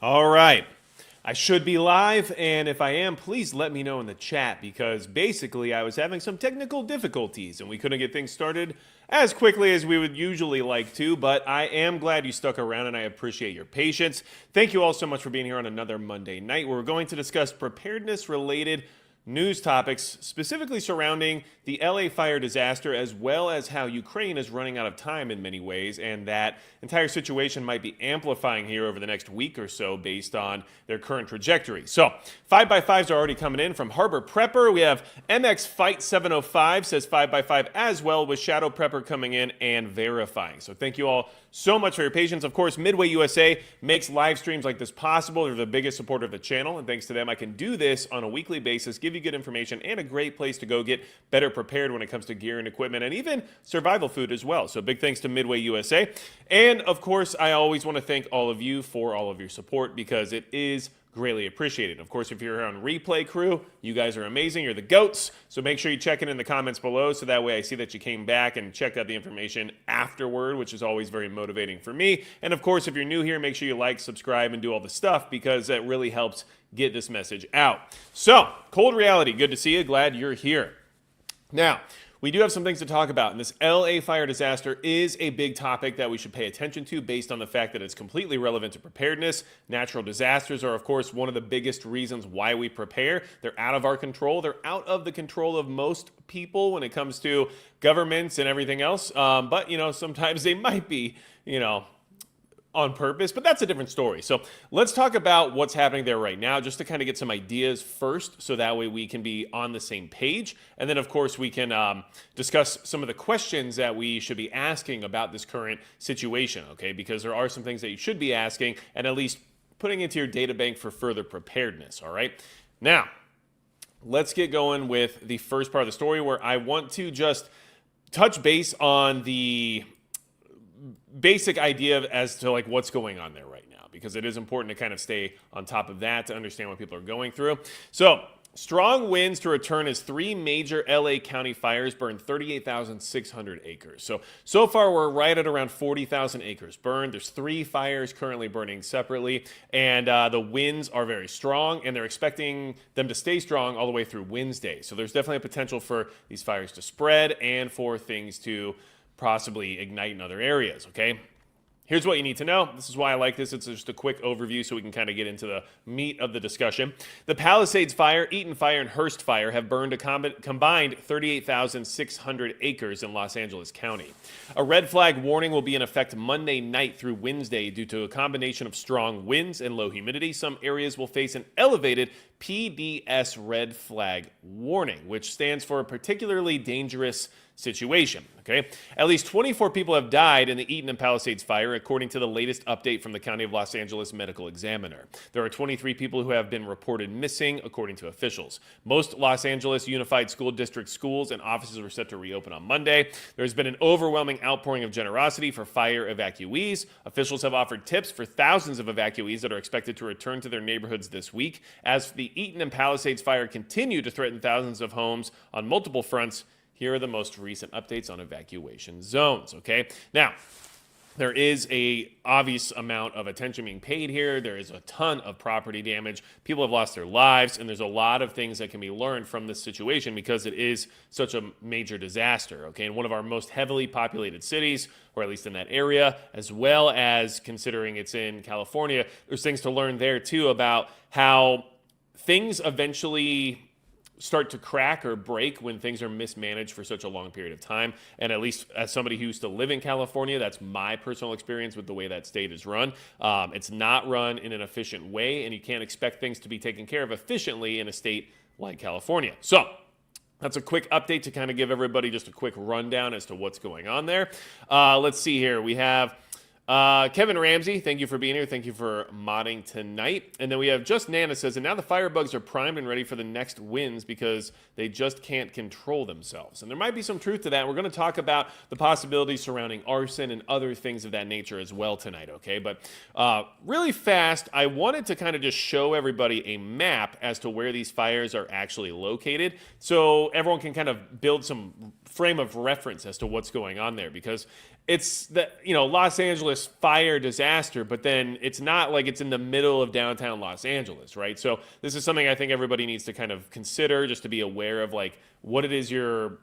All right. I should be live, and if I am, please let me know in the chat because basically I was having some technical difficulties and we couldn't get things started as quickly as we would usually like to, but I am glad you stuck around and I appreciate your patience. Thank you all so much for being here on another Monday night where we're going to discuss preparedness related news topics specifically surrounding the LA fire disaster, as well as how Ukraine is running out of time in many ways, and that entire situation might be amplifying here over the next week or so based on their current trajectory. So, 5x5s are already coming in from Harbor Prepper. We have MX Fight 705 says 5x5 as well, with Shadow Prepper coming in and verifying. So, thank you all so much for your patience. Of course, Midway USA makes live streams like this possible. They're the biggest supporter of the channel, and thanks to them, I can do this on a weekly basis, give you good information, and a great place to go get better prepared when it comes to gear and equipment, and even survival food as well. So big thanks to Midway USA. And of course, I always want to thank all of you for all of your support because it is greatly appreciated. Of course, if you're here on Replay Crew, you guys are amazing. You're the GOATs. So make sure you check in the comments below so that way I see that you came back and checked out the information afterward, which is always very motivating for me. And of course, if you're new here, make sure you like, subscribe, and do all the stuff because that really helps get this message out. So, Cold Reality, good to see you. Glad you're here. Now, we do have some things to talk about, and this LA fire disaster is a big topic that we should pay attention to based on the fact that it's completely relevant to preparedness. Natural disasters are, of course, one of the biggest reasons why we prepare. They're out of our control. They're out of the control of most people when it comes to governments and everything else. But, sometimes they might be, on purpose, but that's a different story. So let's talk about what's happening there right now, just to kind of get some ideas first, so that way we can be on the same page. And then, of course, we can discuss some of the questions that we should be asking about this current situation, okay? Because there are some things that you should be asking and at least putting into your data bank for further preparedness, all right? Now, let's get going with the first part of the story where I want to just touch base on the basic idea as to what's going on there right now, because it is important to kind of stay on top of that to understand what people are going through. So strong winds to return as 3 major LA County fires burned 38,600 acres. So far we're right at around 40,000 acres burned. There's 3 fires currently burning separately, and the winds are very strong, and they're expecting them to stay strong all the way through Wednesday. So there's definitely a potential for these fires to spread and for things to possibly ignite in other areas, okay? Here's what you need to know. This is why I like this. It's just a quick overview so we can kind of get into the meat of the discussion. The Palisades Fire, Eaton Fire, and Hearst Fire have burned a combined 38,600 acres in Los Angeles County. A red flag warning will be in effect Monday night through Wednesday due to a combination of strong winds and low humidity. Some areas will face an elevated PDS red flag warning, which stands for a particularly dangerous situation, okay? At least 24 people have died in the Eaton and Palisades fire, according to the latest update from the County of Los Angeles Medical Examiner. There are 23 people who have been reported missing, according to officials. Most Los Angeles Unified School District schools and offices were set to reopen on Monday. There's been an overwhelming outpouring of generosity for fire evacuees. Officials have offered tips for thousands of evacuees that are expected to return to their neighborhoods this week, as the Eaton and Palisades fire continue to threaten thousands of homes on multiple fronts. Here are the most recent updates on evacuation zones, okay? Now, there is a obvious amount of attention being paid here. There is a ton of property damage. People have lost their lives, and there's a lot of things that can be learned from this situation because it is such a major disaster, okay? In one of our most heavily populated cities, or at least in that area, as well as considering it's in California, there's things to learn there too about how things eventually start to crack or break when things are mismanaged for such a long period of time. And at least as somebody who used to live in California, that's my personal experience with the way that state is run. It's not run in an efficient way, and you can't expect things to be taken care of efficiently in a state like California. So that's a quick update to kind of give everybody just a quick rundown as to what's going on there. Let's see here. We have Kevin Ramsey, thank you for being here. Thank you for modding tonight. And then we have Just Nana says, and now the firebugs are primed and ready for the next winds because they just can't control themselves. And there might be some truth to that. We're going to talk about the possibilities surrounding arson and other things of that nature as well tonight, okay? But really fast, I wanted to kind of just show everybody a map as to where these fires are actually located so everyone can kind of build some frame of reference as to what's going on there, because it's the Los Angeles fire disaster, but then it's not like it's in the middle of downtown Los Angeles, right? So this is something I think everybody needs to kind of consider, just to be aware of like what it is you're,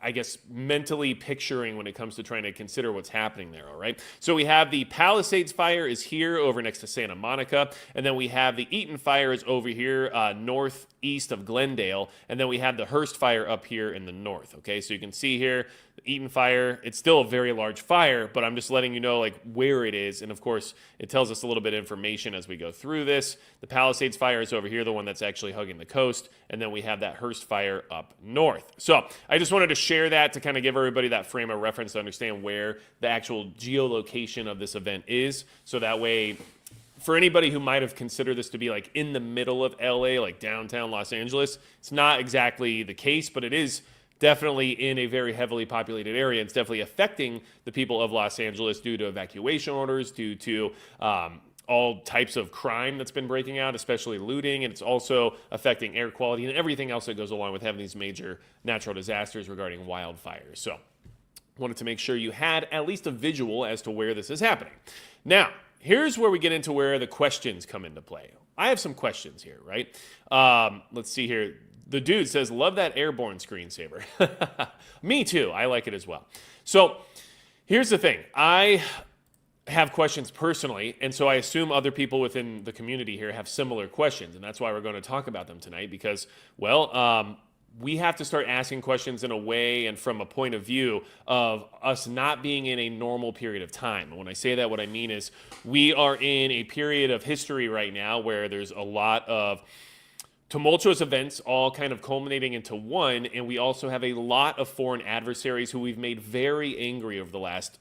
I guess, mentally picturing when it comes to trying to consider what's happening there, all right? So we have the Palisades fire is here over next to Santa Monica, and then we have the Eaton fire is over here northeast of Glendale, and then we have the Hearst fire up here in the north, okay? So you can see here, the Eaton fire, it's still a very large fire, but I'm just letting you know like where it is, and of course, it tells us a little bit of information as we go through this. The Palisades fire is over here, the one that's actually hugging the coast, and then we have that Hearst fire up north. So I just wanted to share that to kind of give everybody that frame of reference to understand where the actual geolocation of this event is, so that way for anybody who might have considered this to be like in the middle of LA, like downtown Los Angeles, it's not exactly the case, but it is definitely in a very heavily populated area. It's definitely affecting the people of Los Angeles due to evacuation orders, due to all types of crime that's been breaking out, especially looting, and it's also affecting air quality and everything else that goes along with having these major natural disasters regarding wildfires. So wanted to make sure you had at least a visual as to where this is happening. Now, here's where we get into where the questions come into play. I have some questions here, right? Let's see here. The dude says, love that airborne screensaver. Me too. I like it as well. So here's the thing. I have questions personally, and so I assume other people within the community here have similar questions, and that's why we're going to talk about them tonight because, well, we have to start asking questions in a way and from a point of view of us not being in a normal period of time. And when I say that, what I mean is we are in a period of history right now where there's a lot of tumultuous events all kind of culminating into one, and we also have a lot of foreign adversaries who we've made very angry over the last,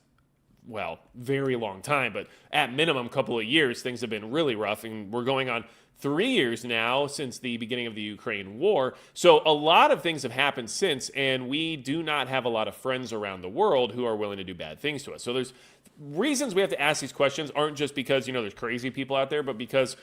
well, very long time, but at minimum couple of years, things have been really rough, and we're going on 3 years now since the beginning of the Ukraine war. So a lot of things have happened since, and we do not have a lot of friends around the world who are willing to do bad things to us. So there's reasons we have to ask these questions aren't just because, there's crazy people out there, but because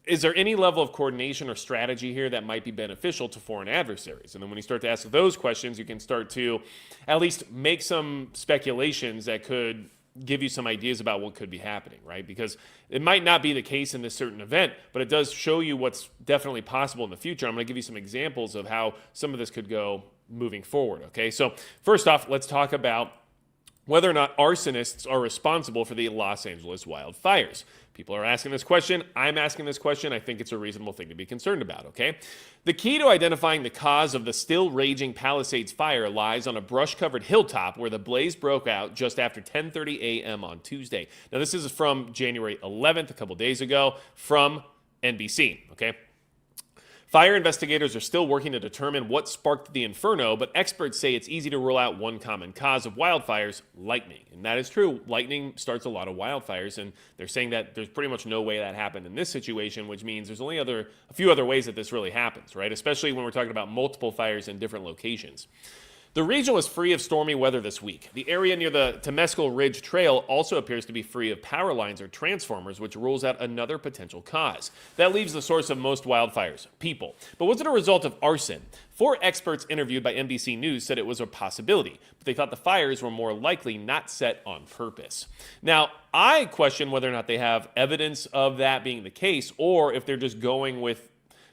is there any level of coordination or strategy here that might be beneficial to foreign adversaries? And then when you start to ask those questions, you can start to at least make some speculations that could give you some ideas about what could be happening, right? Because it might not be the case in this certain event, but it does show you what's definitely possible in the future. I'm going to give you some examples of how some of this could go moving forward, okay? So first off, let's talk about whether or not arsonists are responsible for the Los Angeles wildfires. People are asking this question. I'm asking this question. I think it's a reasonable thing to be concerned about, okay? The key to identifying the cause of the still raging Palisades fire lies on a brush-covered hilltop where the blaze broke out just after 10:30 a.m. on Tuesday. Now, this is from January 11th, a couple days ago, from NBC, okay? Fire investigators are still working to determine what sparked the inferno, but experts say it's easy to rule out one common cause of wildfires, lightning. And that is true. Lightning starts a lot of wildfires, and they're saying that there's pretty much no way that happened in this situation, which means there's only a few other ways that this really happens, right? Especially when we're talking about multiple fires in different locations. The region was free of stormy weather this week. The area near the Temescal Ridge Trail also appears to be free of power lines or transformers, which rules out another potential cause. That leaves the source of most wildfires, people. But was it a result of arson? 4 experts interviewed by NBC News said it was a possibility, but they thought the fires were more likely not set on purpose. Now, I question whether or not they have evidence of that being the case, or if they're just going with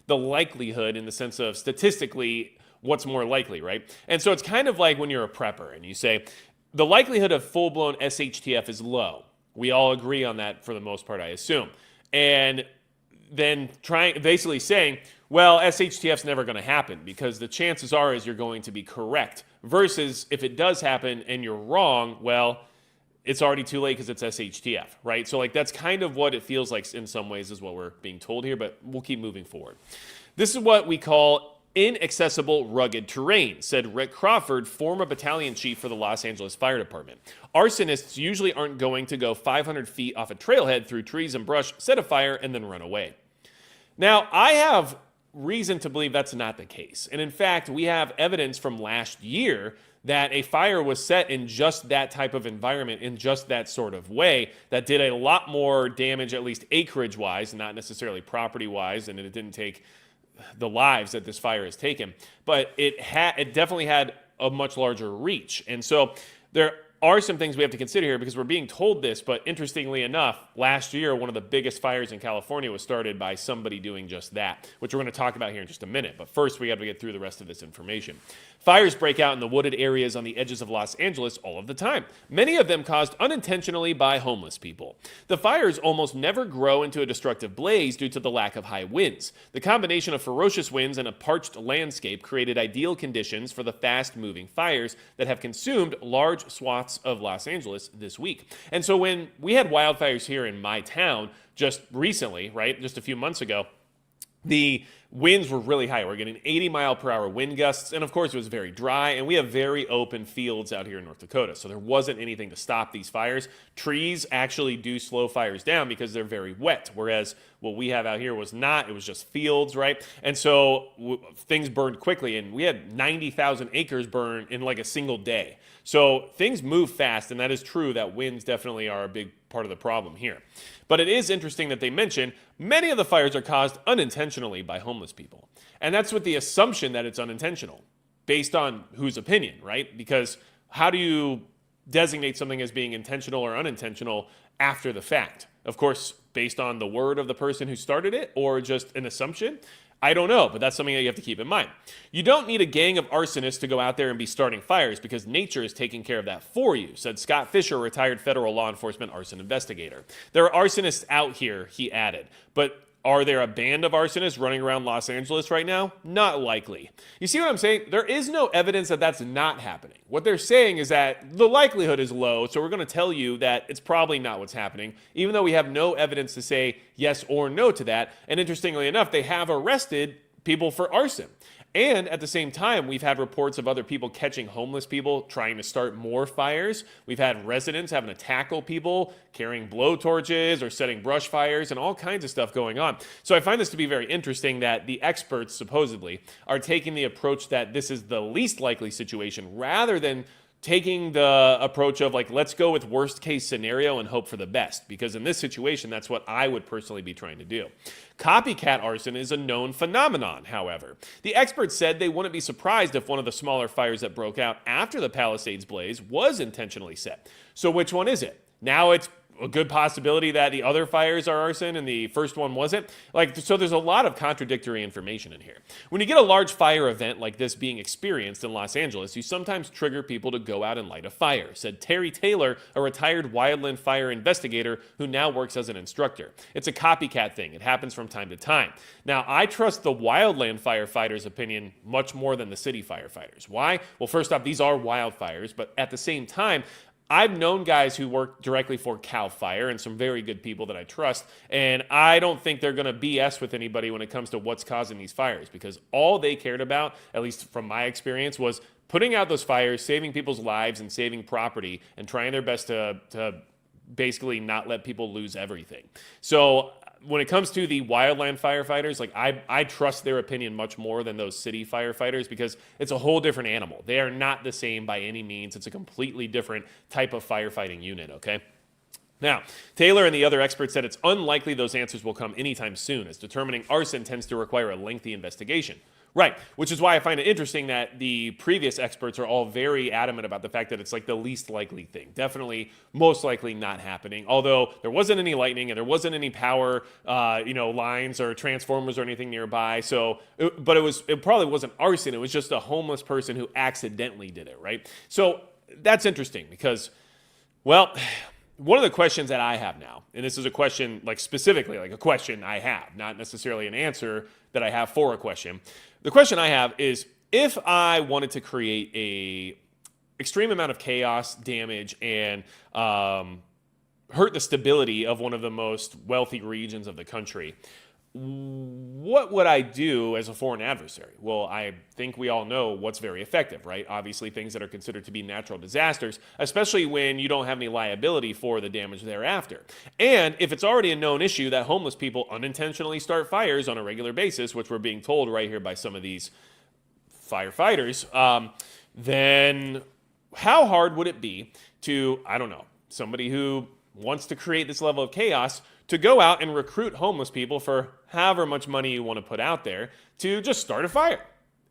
the likelihood in the sense of statistically what's more likely, right? And so it's kind of like when you're a prepper and you say, the likelihood of full-blown SHTF is low. We all agree on that for the most part, I assume. And then basically saying, well, SHTF's never going to happen because the chances are is you're going to be correct. Versus if it does happen and you're wrong, well, it's already too late because it's SHTF, right? So like that's kind of what it feels like in some ways is what we're being told here, but we'll keep moving forward. This is what we call inaccessible rugged terrain, said Rick Crawford, former battalion chief for the Los Angeles Fire Department. Arsonists usually aren't going to go 500 feet off a trailhead through trees and brush, set a fire, and then run away. Now, I have reason to believe that's not the case. And in fact, we have evidence from last year that a fire was set in just that type of environment, in just that sort of way, that did a lot more damage, at least acreage-wise, not necessarily property-wise, and it didn't take the lives that this fire has taken, but it definitely had a much larger reach. And so there are some things we have to consider here because we're being told this, but interestingly enough, last year, one of the biggest fires in California was started by somebody doing just that, which we're going to talk about here in just a minute. But first, we have to get through the rest of this information. Fires break out in the wooded areas on the edges of Los Angeles all of the time, many of them caused unintentionally by homeless people. The fires almost never grow into a destructive blaze due to the lack of high winds. The combination of ferocious winds and a parched landscape created ideal conditions for the fast-moving fires that have consumed large swaths of Los Angeles this week. And so when we had wildfires here in my town just recently, right, just a few months ago, the winds were really high. We're getting 80-mile-per-hour wind gusts, and of course it was very dry, and we have very open fields out here in North Dakota, so there wasn't anything to stop these fires. Trees actually do slow fires down because they're very wet, whereas what we have out here was not. It was just fields, right? And so things burned quickly, and we had 90,000 acres burn in like a single day. So things move fast, and that is true that winds definitely are a big part of the problem here. But it is interesting that they mention many of the fires are caused unintentionally by homeless people. And that's with the assumption that it's unintentional, based on whose opinion, right? Because how do you designate something as being intentional or unintentional after the fact? Of course, based on the word of the person who started it or just an assumption? I don't know, but that's something that you have to keep in mind. You don't need a gang of arsonists to go out there and be starting fires because nature is taking care of that for you, said Scott Fisher, retired federal law enforcement arson investigator. There are arsonists out here, he added, but are there a band of arsonists running around Los Angeles right now? Not likely. You see what I'm saying? There is no evidence that that's not happening. What they're saying is that the likelihood is low, so we're going to tell you that it's probably not what's happening, even though we have no evidence to say yes or no to that. And interestingly enough, they have arrested people for arson. And at the same time, we've had reports of other people catching homeless people trying to start more fires. We've had residents having to tackle people, carrying blowtorches or setting brush fires and all kinds of stuff going on. So I find this to be very interesting that the experts supposedly are taking the approach that this is the least likely situation rather than taking the approach of like, let's go with worst case scenario and hope for the best. Because in this situation, that's what I would personally be trying to do. Copycat arson is a known phenomenon, however. The experts said they wouldn't be surprised if one of the smaller fires that broke out after the Palisades blaze was intentionally set. So which one is it? Now it's a good possibility that the other fires are arson and the first one wasn't. So there's a lot of contradictory information in here. When you get a large fire event like this being experienced in Los Angeles, you sometimes trigger people to go out and light a fire, said Terry Taylor, a retired wildland fire investigator who now works as an instructor. It's a copycat thing. It happens from time to time. Now, I trust the wildland firefighters' opinion much more than the city firefighters. Why? Well, first off, these are wildfires, but at the same time, I've known guys who work directly for CAL FIRE and some very good people that I trust, and I don't think they're going to BS with anybody when it comes to what's causing these fires because all they cared about, at least from my experience, was putting out those fires, saving people's lives and saving property and trying their best to basically not let people lose everything. So when it comes to the wildland firefighters, like I trust their opinion much more than those city firefighters because it's a whole different animal. They are not the same by any means. It's a completely different type of firefighting unit, okay? Now, Taylor and the other experts said it's unlikely those answers will come anytime soon, as determining arson tends to require a lengthy investigation. Right, which is why I find it interesting that the previous experts are all very adamant about the fact that it's like the least likely thing. Definitely, most likely not happening. Although there wasn't any lightning and there wasn't any power, lines or transformers or anything nearby. But it probably wasn't arson. It was just a homeless person who accidentally did it. Right. So that's interesting because, well, one of the questions that I have now, and this is a question like specifically like a question I have, not necessarily an answer that I have for a question. The question I have is if I wanted to create a extreme amount of chaos, damage, and hurt the stability of one of the most wealthy regions of the country, what would I do as a foreign adversary? Well, I think we all know what's very effective, right? Obviously, things that are considered to be natural disasters, especially when you don't have any liability for the damage thereafter. And if it's already a known issue that homeless people unintentionally start fires on a regular basis, which we're being told right here by some of these firefighters, then how hard would it be to, I don't know, somebody who wants to create this level of chaos to go out and recruit homeless people for however much money you want to put out there to just start a fire?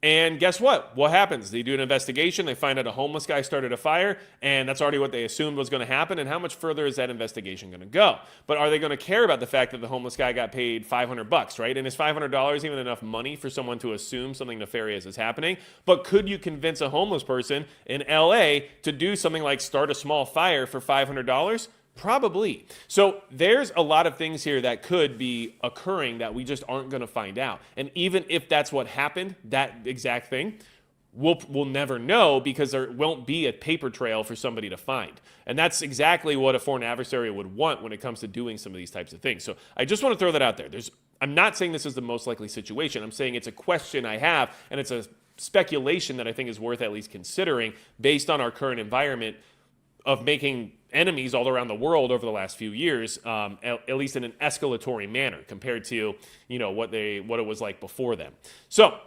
And guess what? What happens? They do an investigation. They find out a homeless guy started a fire, and that's already what they assumed was going to happen. And how much further is that investigation going to go? But are they going to care about the fact that the homeless guy got paid $500, right? And is $500 even enough money for someone to assume something nefarious is happening? But could you convince a homeless person in LA to do something like start a small fire for $500? Probably. So there's a lot of things here that could be occurring that we just aren't going to find out. And even if that's what happened, that exact thing, we'll never know because there won't be a paper trail for somebody to find. And that's exactly what a foreign adversary would want when it comes to doing some of these types of things. So I just want to throw that out there. I'm not saying this is the most likely situation. I'm saying it's a question I have, and it's a speculation that I think is worth at least considering based on our current environment of making enemies all around the world over the last few years, at least in an escalatory manner compared to what it was like before them. So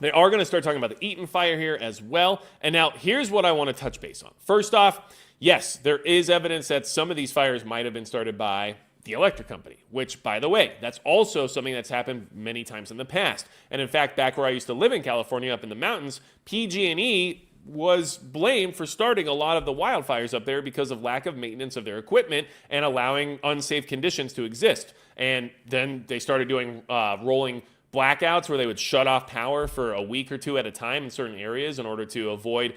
they are going to start talking about the Eaton fire here as well. And now here's what I want to touch base on. First off, yes, there is evidence that some of these fires might have been started by the electric company, which, by the way, that's also something that's happened many times in the past. And in fact, back where I used to live in California, up in the mountains, PG&E was blamed for starting a lot of the wildfires up there because of lack of maintenance of their equipment and allowing unsafe conditions to exist. And then they started doing rolling blackouts where they would shut off power for a week or two at a time in certain areas in order to avoid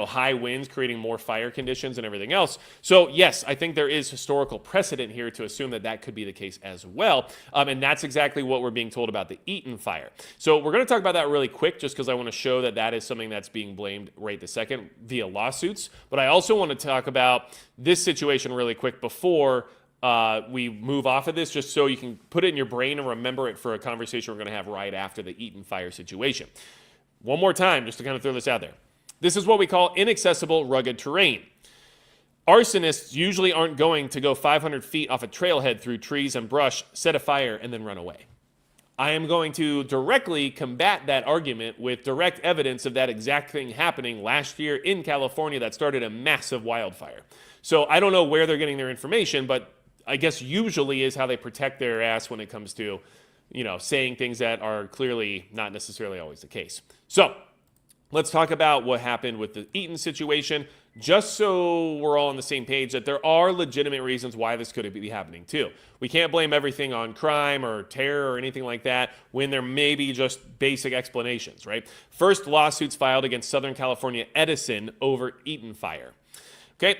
high winds creating more fire conditions and everything else. So yes, I think there is historical precedent here to assume that that could be the case as well. And that's exactly what we're being told about the Eaton fire. So we're going to talk about that really quick just because I want to show that that is something that's being blamed right this second via lawsuits. But I also want to talk about this situation really quick before we move off of this, just so you can put it in your brain and remember it for a conversation we're going to have right after the Eaton fire situation. One more time, just to kind of throw this out there. This is what we call inaccessible rugged terrain. Arsonists usually aren't going to go 500 feet off a trailhead through trees and brush, set a fire, and then run away. I am going to directly combat that argument with direct evidence of that exact thing happening last year in California that started a massive wildfire. So I don't know where they're getting their information, but I guess usually is how they protect their ass when it comes to, saying things that are clearly not necessarily always the case. So let's talk about what happened with the Eaton situation, just so we're all on the same page that there are legitimate reasons why this could be happening too. We can't blame everything on crime or terror or anything like that when there may be just basic explanations, right? First, lawsuits filed against Southern California Edison over Eaton fire. Okay.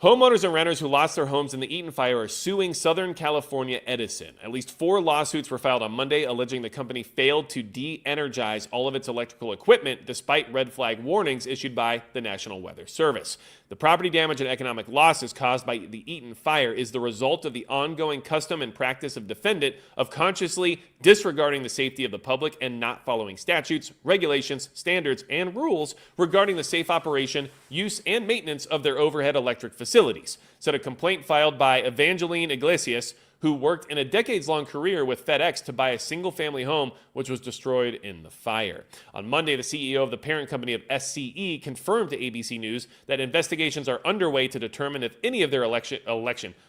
Homeowners and renters who lost their homes in the Eaton fire are suing Southern California Edison. At least 4 lawsuits were filed on Monday alleging the company failed to de-energize all of its electrical equipment despite red flag warnings issued by the National Weather Service. The property damage and economic losses caused by the Eaton fire is the result of the ongoing custom and practice of defendant of consciously disregarding the safety of the public and not following statutes, regulations, standards, and rules regarding the safe operation, use, and maintenance of their overhead electric facilities, said a complaint filed by Evangeline Iglesias, who worked in a decades-long career with FedEx to buy a single-family home which was destroyed in the fire. On Monday, the CEO of the parent company of SCE confirmed to ABC News that investigations are underway to determine if any of their electrical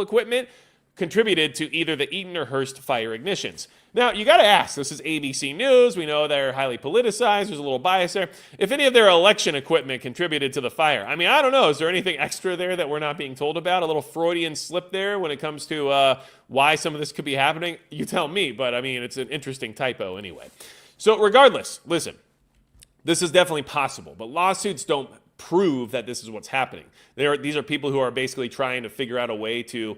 equipment contributed to either the Eaton or Hearst fire ignitions. Now, you got to ask, this is ABC News. We know they're highly politicized. There's a little bias there. If any of their election equipment contributed to the fire, I mean, I don't know. Is there anything extra there that we're not being told about? A little Freudian slip there when it comes to why some of this could be happening? You tell me, but I mean, it's an interesting typo anyway. So regardless, listen, this is definitely possible, but lawsuits don't prove that this is what's happening. These are people who are basically trying to figure out a way to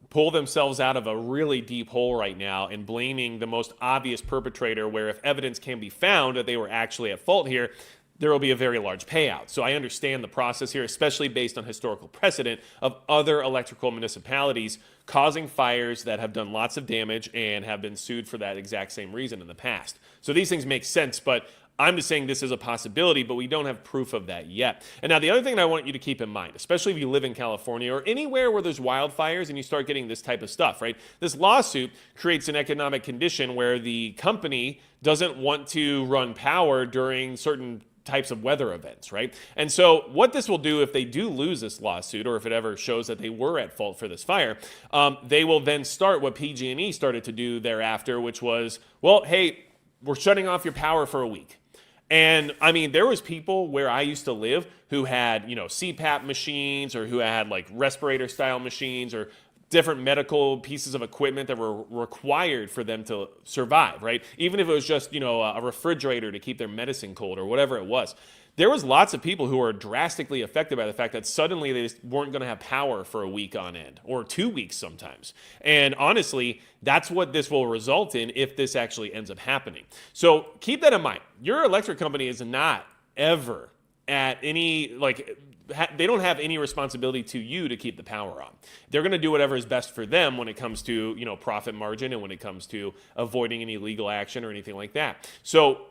pull themselves out of a really deep hole right now and blaming the most obvious perpetrator, where if evidence can be found that they were actually at fault here, there will be a very large payout. So I understand the process here, especially based on historical precedent of other electrical municipalities causing fires that have done lots of damage and have been sued for that exact same reason in the past. So these things make sense, but I'm just saying this is a possibility, but we don't have proof of that yet. And now the other thing I want you to keep in mind, especially if you live in California or anywhere where there's wildfires and you start getting this type of stuff, right? This lawsuit creates an economic condition where the company doesn't want to run power during certain types of weather events, right? And so what this will do if they do lose this lawsuit, or if it ever shows that they were at fault for this fire, they will then start what PG&E started to do thereafter, which was, well, hey, we're shutting off your power for a week. And I mean, there was people where I used to live who had, CPAP machines, or who had like respirator style machines, or different medical pieces of equipment that were required for them to survive, right? Even if it was just, a refrigerator to keep their medicine cold or whatever it was. There was lots of people who were drastically affected by the fact that suddenly they just weren't going to have power for a week on end, or 2 weeks sometimes. And honestly, that's what this will result in if this actually ends up happening. So keep that in mind. Your electric company is not ever at any, they don't have any responsibility to you to keep the power on. They're going to do whatever is best for them when it comes to, profit margin, and when it comes to avoiding any legal action or anything like that. So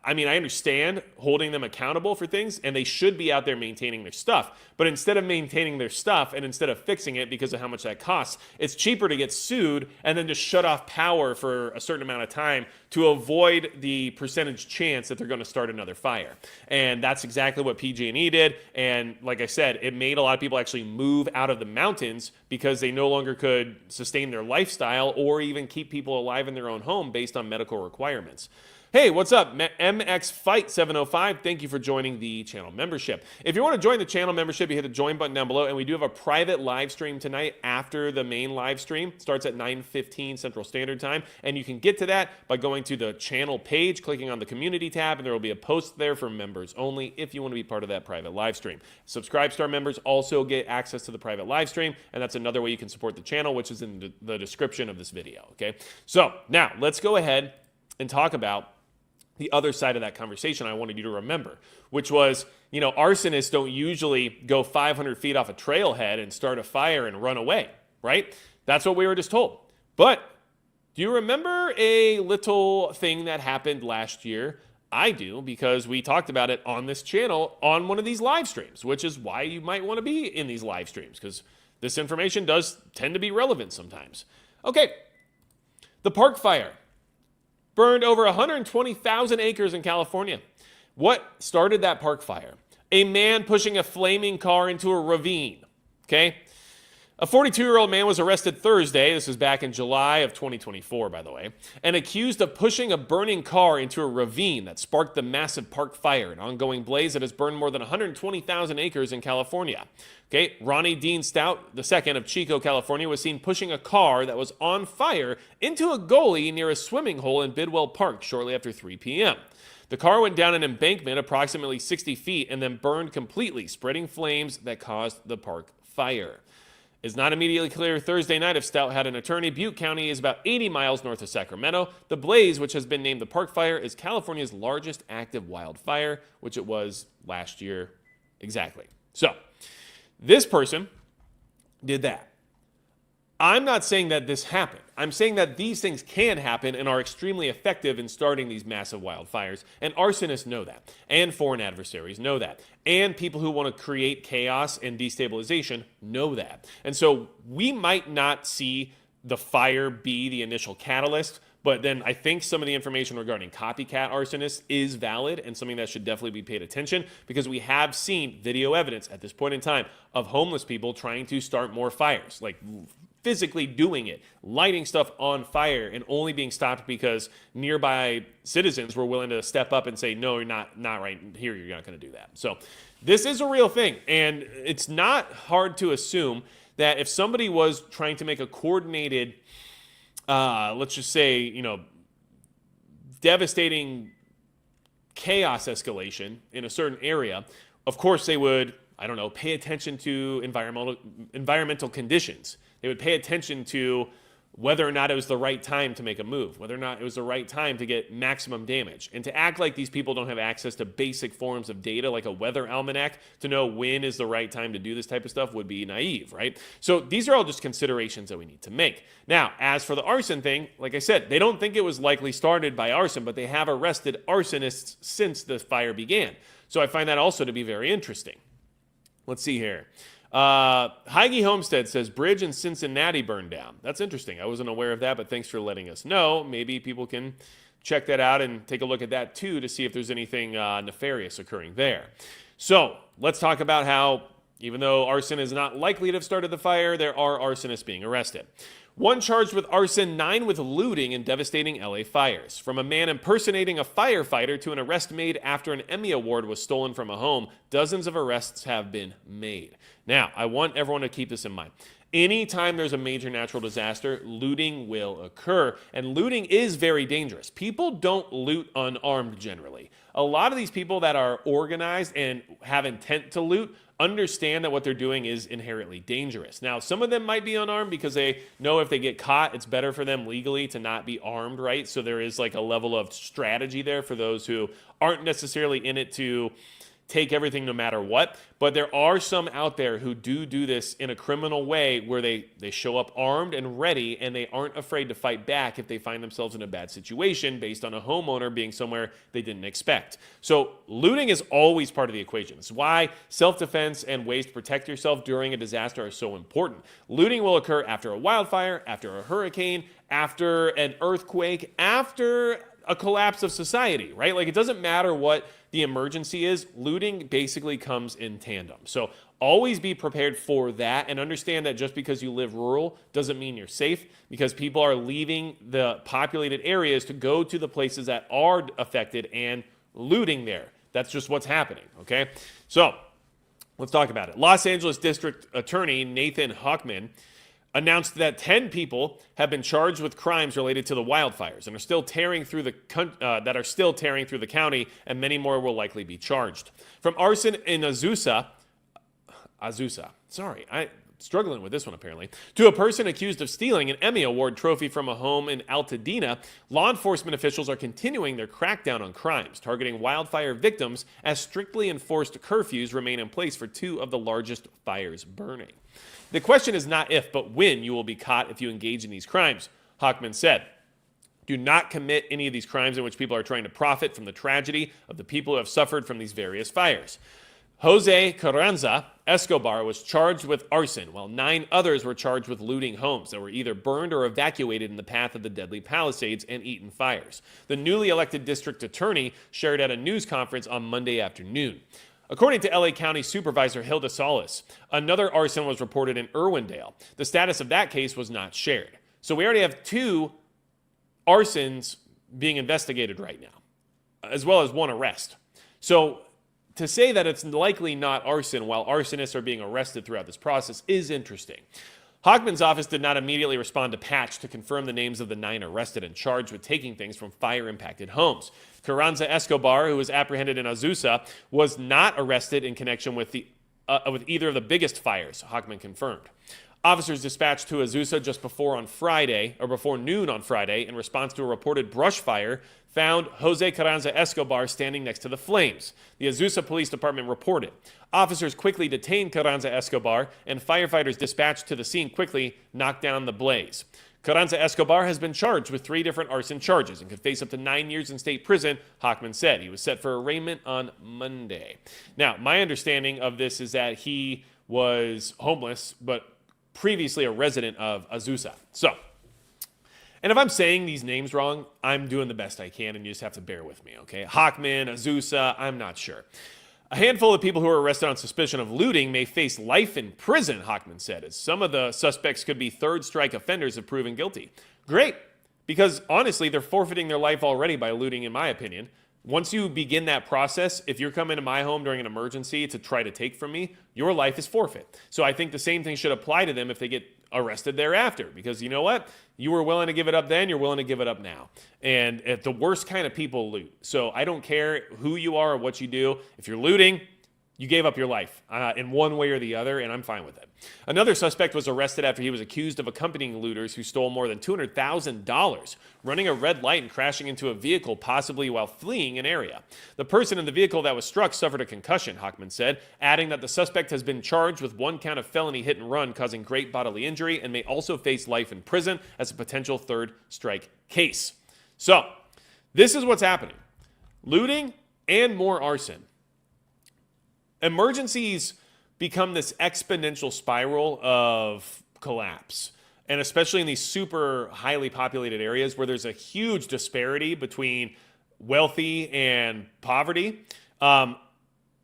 I mean, I understand holding them accountable for things, and they should be out there maintaining their stuff. But instead of maintaining their stuff, and instead of fixing it because of how much that costs, it's cheaper to get sued and then just shut off power for a certain amount of time to avoid the percentage chance that they're going to start another fire. And that's exactly what PG&E did. And like I said, it made a lot of people actually move out of the mountains because they no longer could sustain their lifestyle or even keep people alive in their own home based on medical requirements. Hey, what's up? MX Fight 705. Thank you for joining the channel membership. If you want to join the channel membership, you hit the join button down below, and we do have a private live stream tonight after the main live stream. It starts at 9:15 Central Standard Time, and you can get to that by going to the channel page, clicking on the community tab, and there will be a post there for members only if you want to be part of that private live stream. Subscribe Star members also get access to the private live stream, and that's another way you can support the channel, which is in the description of this video, okay? So now let's go ahead and talk about the other side of that conversation I wanted you to remember, which was, arsonists don't usually go 500 feet off a trailhead and start a fire and run away, right? That's what we were just told. But do you remember a little thing that happened last year? I do, because we talked about it on this channel on one of these live streams, which is why you might want to be in these live streams, because this information does tend to be relevant sometimes. Okay, the park fire burned over 120,000 acres in California. What started that park fire? A man pushing a flaming car into a ravine, okay? A 42-year-old man was arrested Thursday, this was back in July of 2024, by the way, and accused of pushing a burning car into a ravine that sparked the massive park fire, an ongoing blaze that has burned more than 120,000 acres in California. Okay, Ronnie Dean Stout II of Chico, California, was seen pushing a car that was on fire into a gully near a swimming hole in Bidwell Park shortly after 3 p.m. The car went down an embankment approximately 60 feet and then burned completely, spreading flames that caused the park fire. It's not immediately clear Thursday night if Stout had an attorney. Butte County is about 80 miles north of Sacramento. The blaze, which has been named the Park Fire, is California's largest active wildfire, which it was last year exactly. So, this person did that. I'm not saying that this happened. I'm saying that these things can happen and are extremely effective in starting these massive wildfires. And arsonists know that. And foreign adversaries know that. And people who want to create chaos and destabilization know that. And so we might not see the fire be the initial catalyst, but then I think some of the information regarding copycat arsonists is valid and something that should definitely be paid attention, because we have seen video evidence at this point in time of homeless people trying to start more fires, like physically doing it, lighting stuff on fire, and only being stopped because nearby citizens were willing to step up and say, no, you're not right here, you're not going to do that. So this is a real thing, and it's not hard to assume that if somebody was trying to make a coordinated, let's just say, devastating chaos escalation in a certain area, of course they would, pay attention to environmental conditions. They would pay attention to whether or not it was the right time to make a move, whether or not it was the right time to get maximum damage. And to act like these people don't have access to basic forms of data like a weather almanac to know when is the right time to do this type of stuff would be naive, right? So these are all just considerations that we need to make. Now, as for the arson thing, like I said, they don't think it was likely started by arson, but they have arrested arsonists since the fire began. So I find that also to be very interesting. Let's see here. Heige Homestead says bridge in Cincinnati burned down. That's interesting. I wasn't aware of that, but thanks for letting us know. Maybe people can check that out and take a look at that too to see if there's anything nefarious occurring there. So let's talk about how, even though arson is not likely to have started the fire, there are arsonists being arrested. 1 charged with arson, 9 with looting in devastating LA fires. From a man impersonating a firefighter to an arrest made after an Emmy Award was stolen from a home, dozens of arrests have been made. Now, I want everyone to keep this in mind. Anytime there's a major natural disaster, looting will occur, and looting is very dangerous. People don't loot unarmed generally. A lot of these people that are organized and have intent to loot understand that what they're doing is inherently dangerous. Now, some of them might be unarmed because they know if they get caught, it's better for them legally to not be armed, right? So there is like a level of strategy there for those who aren't necessarily in it to take everything no matter what. But there are some out there who do this in a criminal way where they show up armed and ready, and they aren't afraid to fight back if they find themselves in a bad situation based on a homeowner being somewhere they didn't expect. So looting is always part of the equation. It's why self-defense and ways to protect yourself during a disaster are so important. Looting will occur after a wildfire, after a hurricane, after an earthquake, after a collapse of society, right? Like, it doesn't matter what the emergency is, looting basically comes in tandem. So always be prepared for that, and understand that just because you live rural doesn't mean you're safe, because people are leaving the populated areas to go to the places that are affected and looting there. That's just what's happening, okay? So let's talk about it. Los Angeles District Attorney Nathan Hochman announced that 10 people have been charged with crimes related to the wildfires and are still tearing through the county, and many more will likely be charged. From arson in Azusa, sorry, I'm struggling with this one apparently, to a person accused of stealing an Emmy Award trophy from a home in Altadena, law enforcement officials are continuing their crackdown on crimes, targeting wildfire victims as strictly enforced curfews remain in place for 2 of the largest fires burning. The question is not if, but when you will be caught if you engage in these crimes, Hochman said. Do not commit any of these crimes in which people are trying to profit from the tragedy of the people who have suffered from these various fires. Jose Carranza Escobar was charged with arson, while 9 others were charged with looting homes that were either burned or evacuated in the path of the deadly Palisades and Eaton fires. The newly elected district attorney shared at a news conference on Monday afternoon. According to LA County Supervisor Hilda Solis, another arson was reported in Irwindale. The status of that case was not shared. So we already have 2 arsons being investigated right now, as well as 1 arrest. So to say that it's likely not arson while arsonists are being arrested throughout this process is interesting. Hochman's office did not immediately respond to Patch to confirm the names of the 9 arrested and charged with taking things from fire-impacted homes. Carranza Escobar, who was apprehended in Azusa, was not arrested in connection with either of the biggest fires, Hochman confirmed. Officers dispatched to Azusa just before noon on Friday in response to a reported brush fire found Jose Carranza Escobar standing next to the flames. The Azusa Police Department reported. Officers quickly detained Carranza Escobar, and firefighters dispatched to the scene quickly knocked down the blaze. Carranza Escobar has been charged with 3 different arson charges and could face up to 9 years in state prison, Hochman said. He was set for arraignment on Monday. Now, my understanding of this is that he was homeless, but previously a resident of Azusa. So, and if I'm saying these names wrong, I'm doing the best I can, and you just have to bear with me, okay? Hochman, Azusa, I'm not sure. A handful of people who are arrested on suspicion of looting may face life in prison, Hochman said, as some of the suspects could be third-strike offenders if proven guilty. Great, because honestly, they're forfeiting their life already by looting, in my opinion. Once you begin that process, if you're coming to my home during an emergency to try to take from me, your life is forfeit. So I think the same thing should apply to them if they get arrested thereafter, because you know what? You were willing to give it up then, you're willing to give it up now. And if the worst kind of people loot. So I don't care who you are or what you do. If you're looting, you gave up your life in one way or the other, and I'm fine with it. Another suspect was arrested after he was accused of accompanying looters who stole more than $200,000, running a red light and crashing into a vehicle, possibly while fleeing an area. The person in the vehicle that was struck suffered a concussion, Hochman said, adding that the suspect has been charged with 1 count of felony hit and run causing great bodily injury and may also face life in prison as a potential third strike case. So, this is what's happening. Looting and more arson. Emergencies become this exponential spiral of collapse. And especially in these super highly populated areas where there's a huge disparity between wealthy and poverty,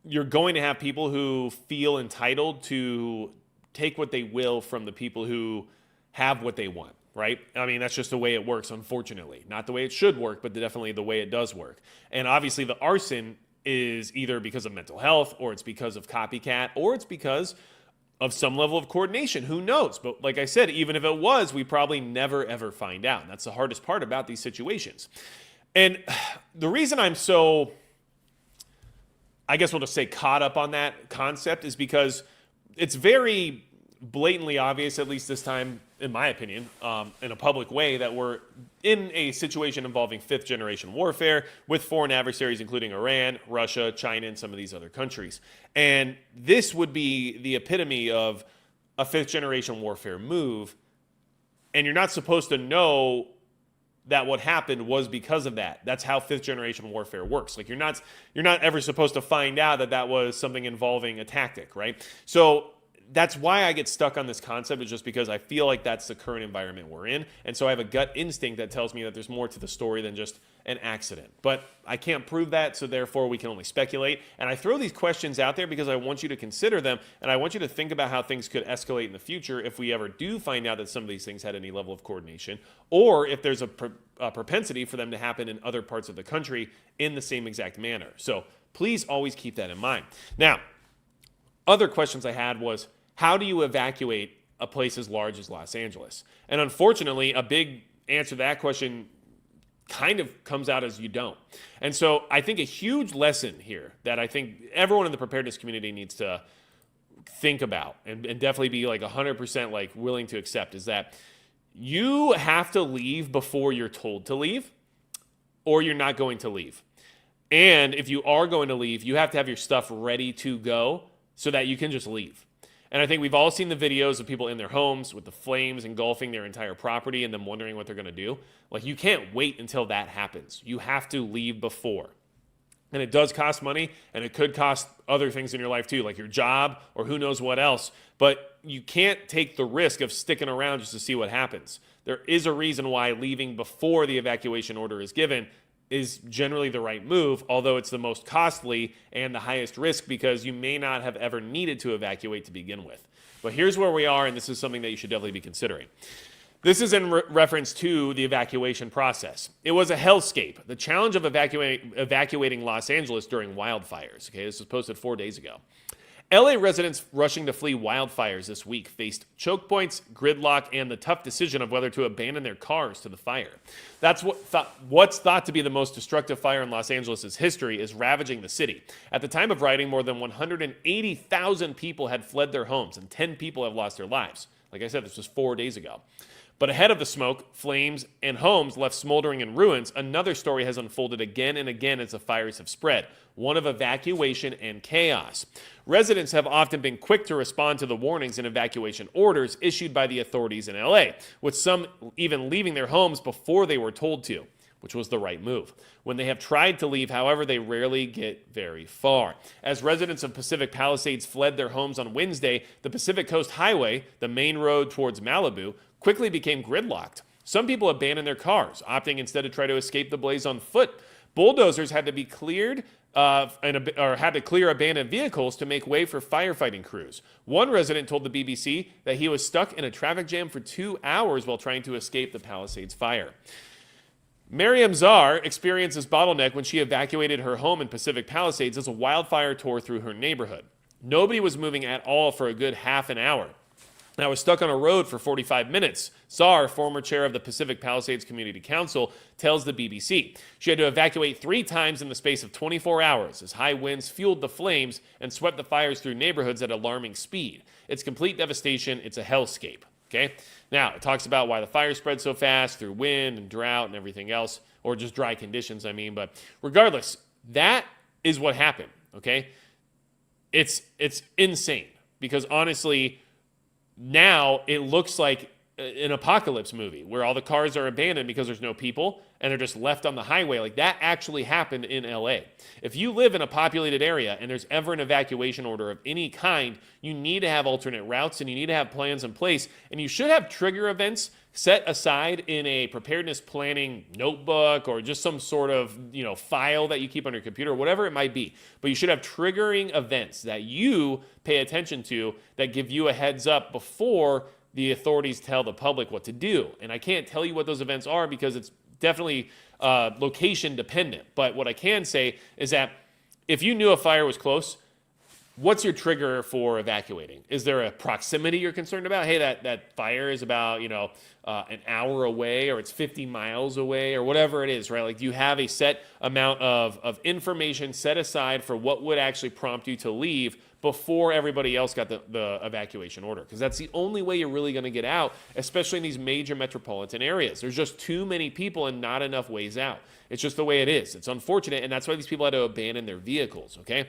you're going to have people who feel entitled to take what they will from the people who have what they want, right? I mean, that's just the way it works, unfortunately. Not the way it should work, but definitely the way it does work. And obviously the arson is either because of mental health, or it's because of copycat, or it's because of some level of coordination. Who knows? But like I said, even if it was, we probably never ever find out. And that's the hardest part about these situations. And the reason I'm so, I guess we'll just say, caught up on that concept is because it's very blatantly obvious, at least this time, in my opinion, in a public way, that we're in a situation involving fifth generation warfare with foreign adversaries, including Iran, Russia, China, and some of these other countries. And this would be the epitome of a fifth generation warfare move. And you're not supposed to know that what happened was because of that. That's how fifth generation warfare works. Like you're not ever supposed to find out that that was something involving a tactic, right? So that's why I get stuck on this concept, is just because I feel like that's the current environment we're in. And so I have a gut instinct that tells me that there's more to the story than just an accident. But I can't prove that, so therefore we can only speculate. And I throw these questions out there because I want you to consider them, and I want you to think about how things could escalate in the future if we ever do find out that some of these things had any level of coordination, or if there's a propensity for them to happen in other parts of the country in the same exact manner. So please always keep that in mind. Now, other questions I had was, how do you evacuate a place as large as Los Angeles? And unfortunately, a big answer to that question kind of comes out as you don't. And so I think a huge lesson here that I think everyone in the preparedness community needs to think about and definitely be like 100% like willing to accept is that you have to leave before you're told to leave, or you're not going to leave. And if you are going to leave, you have to have your stuff ready to go so that you can just leave. And I think we've all seen the videos of people in their homes with the flames engulfing their entire property and them wondering what they're going to do. Like, you can't wait until that happens. You have to leave before. And it does cost money, and it could cost other things in your life too, like your job or who knows what else. But you can't take the risk of sticking around just to see what happens. There is a reason why leaving before the evacuation order is given is generally the right move, although it's the most costly and the highest risk because you may not have ever needed to evacuate to begin with. But here's where we are, and this is something that you should definitely be considering. This is in reference to the evacuation process. It was a hellscape. The challenge of evacuating Los Angeles during wildfires. Okay, this was posted 4 days ago. LA residents rushing to flee wildfires this week faced choke points, gridlock, and the tough decision of whether to abandon their cars to the fire. That's what's thought to be the most destructive fire in Los Angeles' history is ravaging the city. At the time of writing, more than 180,000 people had fled their homes, and 10 people have lost their lives. Like I said, this was 4 days ago. But ahead of the smoke, flames, and homes left smoldering in ruins, another story has unfolded again and again as the fires have spread, one of evacuation and chaos. Residents have often been quick to respond to the warnings and evacuation orders issued by the authorities in LA, with some even leaving their homes before they were told to, which was the right move. When they have tried to leave, however, they rarely get very far. As residents of Pacific Palisades fled their homes on Wednesday, the Pacific Coast Highway, the main road towards Malibu, quickly became gridlocked. Some people abandoned their cars, opting instead to try to escape the blaze on foot. Bulldozers had to be cleared had to clear abandoned vehicles to make way for firefighting crews. One resident told the BBC that he was stuck in a traffic jam for 2 hours while trying to escape the Palisades fire. Mariam Zar experienced this bottleneck when she evacuated her home in Pacific Palisades as a wildfire tore through her neighborhood. Nobody was moving at all for a good half an hour. I was stuck on a road for 45 minutes. Zar, former chair of the Pacific Palisades Community Council, tells the BBC. She had to evacuate 3 times in the space of 24 hours as high winds fueled the flames and swept the fires through neighborhoods at alarming speed. It's complete devastation. It's a hellscape. Okay? Now, it talks about why the fire spread so fast through wind and drought and everything else, or just dry conditions, I mean. But regardless, that is what happened. Okay? It's insane because honestly, now it looks like an apocalypse movie where all the cars are abandoned because there's no people and they're just left on the highway. Like, that actually happened in LA. If you live in a populated area and there's ever an evacuation order of any kind, you need to have alternate routes and you need to have plans in place, and you should have trigger events set aside in a preparedness planning notebook or just some sort of, file that you keep on your computer, whatever it might be. But you should have triggering events that you pay attention to that give you a heads up before the authorities tell the public what to do. And I can't tell you what those events are because it's definitely location dependent. But what I can say is that if you knew a fire was close, what's your trigger for evacuating? Is there a proximity you're concerned about? Hey, that fire is about, an hour away, or it's 50 miles away, or whatever it is, right? Like, do you have a set amount of information set aside for what would actually prompt you to leave before everybody else got the evacuation order? Because that's the only way you're really going to get out, especially in these major metropolitan areas. There's just too many people and not enough ways out. It's just the way it is. It's unfortunate, and that's why these people had to abandon their vehicles, okay?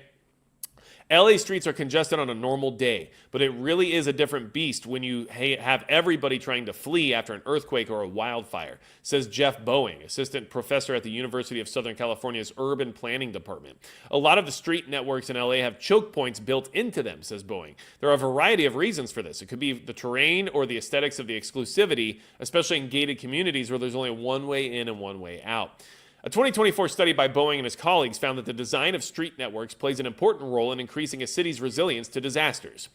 LA streets are congested on a normal day, but it really is a different beast when you have everybody trying to flee after an earthquake or a wildfire, says Jeff Boeing, assistant professor at the University of Southern California's Urban Planning Department. A lot of the street networks in LA have choke points built into them, says Boeing. There are a variety of reasons for this. It could be the terrain or the aesthetics of the exclusivity, especially in gated communities where there's only one way in and one way out. A 2024 study by Boeing and his colleagues found that the design of street networks plays an important role in increasing a city's resilience to disasters.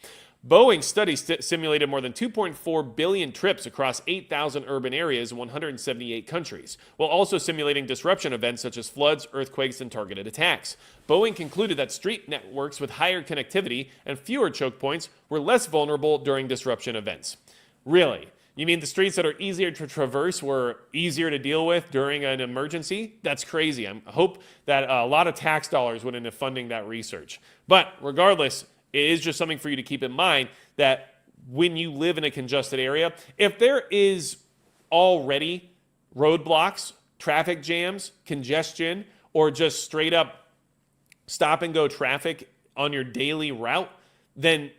Boeing's study simulated more than 2.4 billion trips across 8,000 urban areas in 178 countries, while also simulating disruption events such as floods, earthquakes, and targeted attacks. Boeing concluded that street networks with higher connectivity and fewer choke points were less vulnerable during disruption events. Really? You mean the streets that are easier to traverse were easier to deal with during an emergency? That's crazy. I hope that a lot of tax dollars went into funding that research. But regardless, it is just something for you to keep in mind that when you live in a congested area, if there is already roadblocks, traffic jams, congestion, or just straight up stop and go traffic on your daily route, then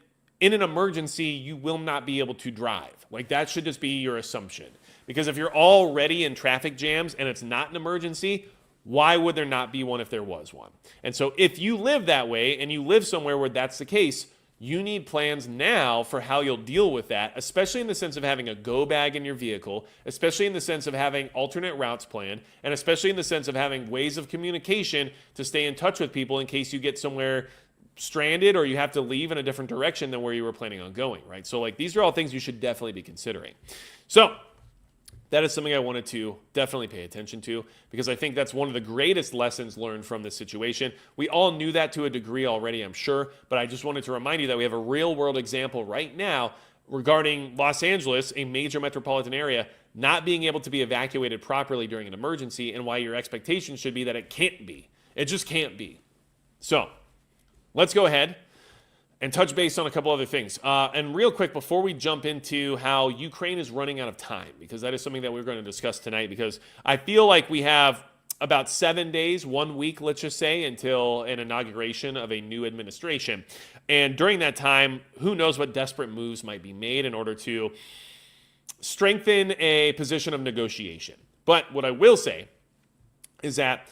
in an emergency, you will not be able to drive. Like, that should just be your assumption. Because if you're already in traffic jams and it's not an emergency, why would there not be one if there was one? And so if you live that way and you live somewhere where that's the case, you need plans now for how you'll deal with that, especially in the sense of having a go bag in your vehicle, especially in the sense of having alternate routes planned, and especially in the sense of having ways of communication to stay in touch with people in case you get somewhere stranded or you have to leave in a different direction than where you were planning on going, right? So like, these are all things you should definitely be considering. So that is something I wanted to definitely pay attention to, because I think that's one of the greatest lessons learned from this situation. We all knew that to a degree already, I'm sure, but I just wanted to remind you that we have a real world example right now regarding Los Angeles, a major metropolitan area, not being able to be evacuated properly during an emergency, and why your expectation should be that it can't be. It just can't be. So let's go ahead and touch base on a couple other things. And real quick, before we jump into how Ukraine is running out of time, because that is something that we're going to discuss tonight, because I feel like we have about 7 days, 1 week, let's just say, until an inauguration of a new administration. And during that time, who knows what desperate moves might be made in order to strengthen a position of negotiation. But what I will say is that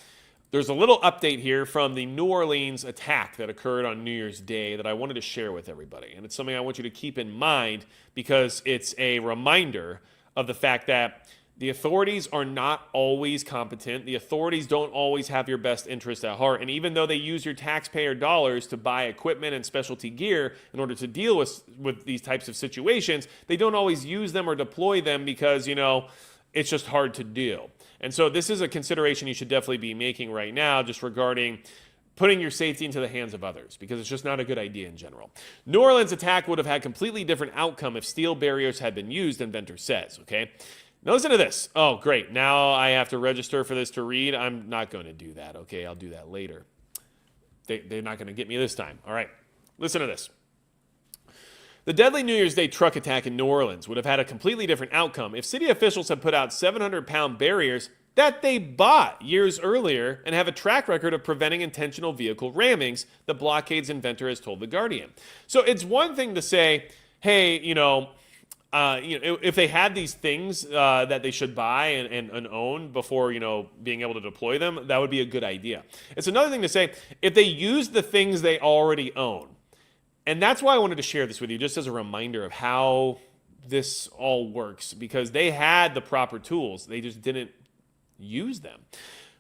there's a little update here from the New Orleans attack that occurred on New Year's Day that I wanted to share with everybody. And it's something I want you to keep in mind, because it's a reminder of the fact that the authorities are not always competent. The authorities don't always have your best interest at heart. And even though they use your taxpayer dollars to buy equipment and specialty gear in order to deal with these types of situations, they don't always use them or deploy them because, it's just hard to do. And so this is a consideration you should definitely be making right now, just regarding putting your safety into the hands of others, because it's just not a good idea in general. New Orleans attack would have had completely different outcome if steel barriers had been used, inventor says, okay? Now listen to this. Oh, great. Now I have to register for this to read. I'm not going to do that, okay? I'll do that later. They're not going to get me this time. All right, listen to this. The deadly New Year's Day truck attack in New Orleans would have had a completely different outcome if city officials had put out 700-pound barriers that they bought years earlier and have a track record of preventing intentional vehicle rammings, the blockade's inventor has told The Guardian. So it's one thing to say, hey, if they had these things that they should buy and own before, being able to deploy them, that would be a good idea. It's another thing to say, if they use the things they already own. And that's why I wanted to share this with you, just as a reminder of how this all works, because they had the proper tools. They just didn't use them.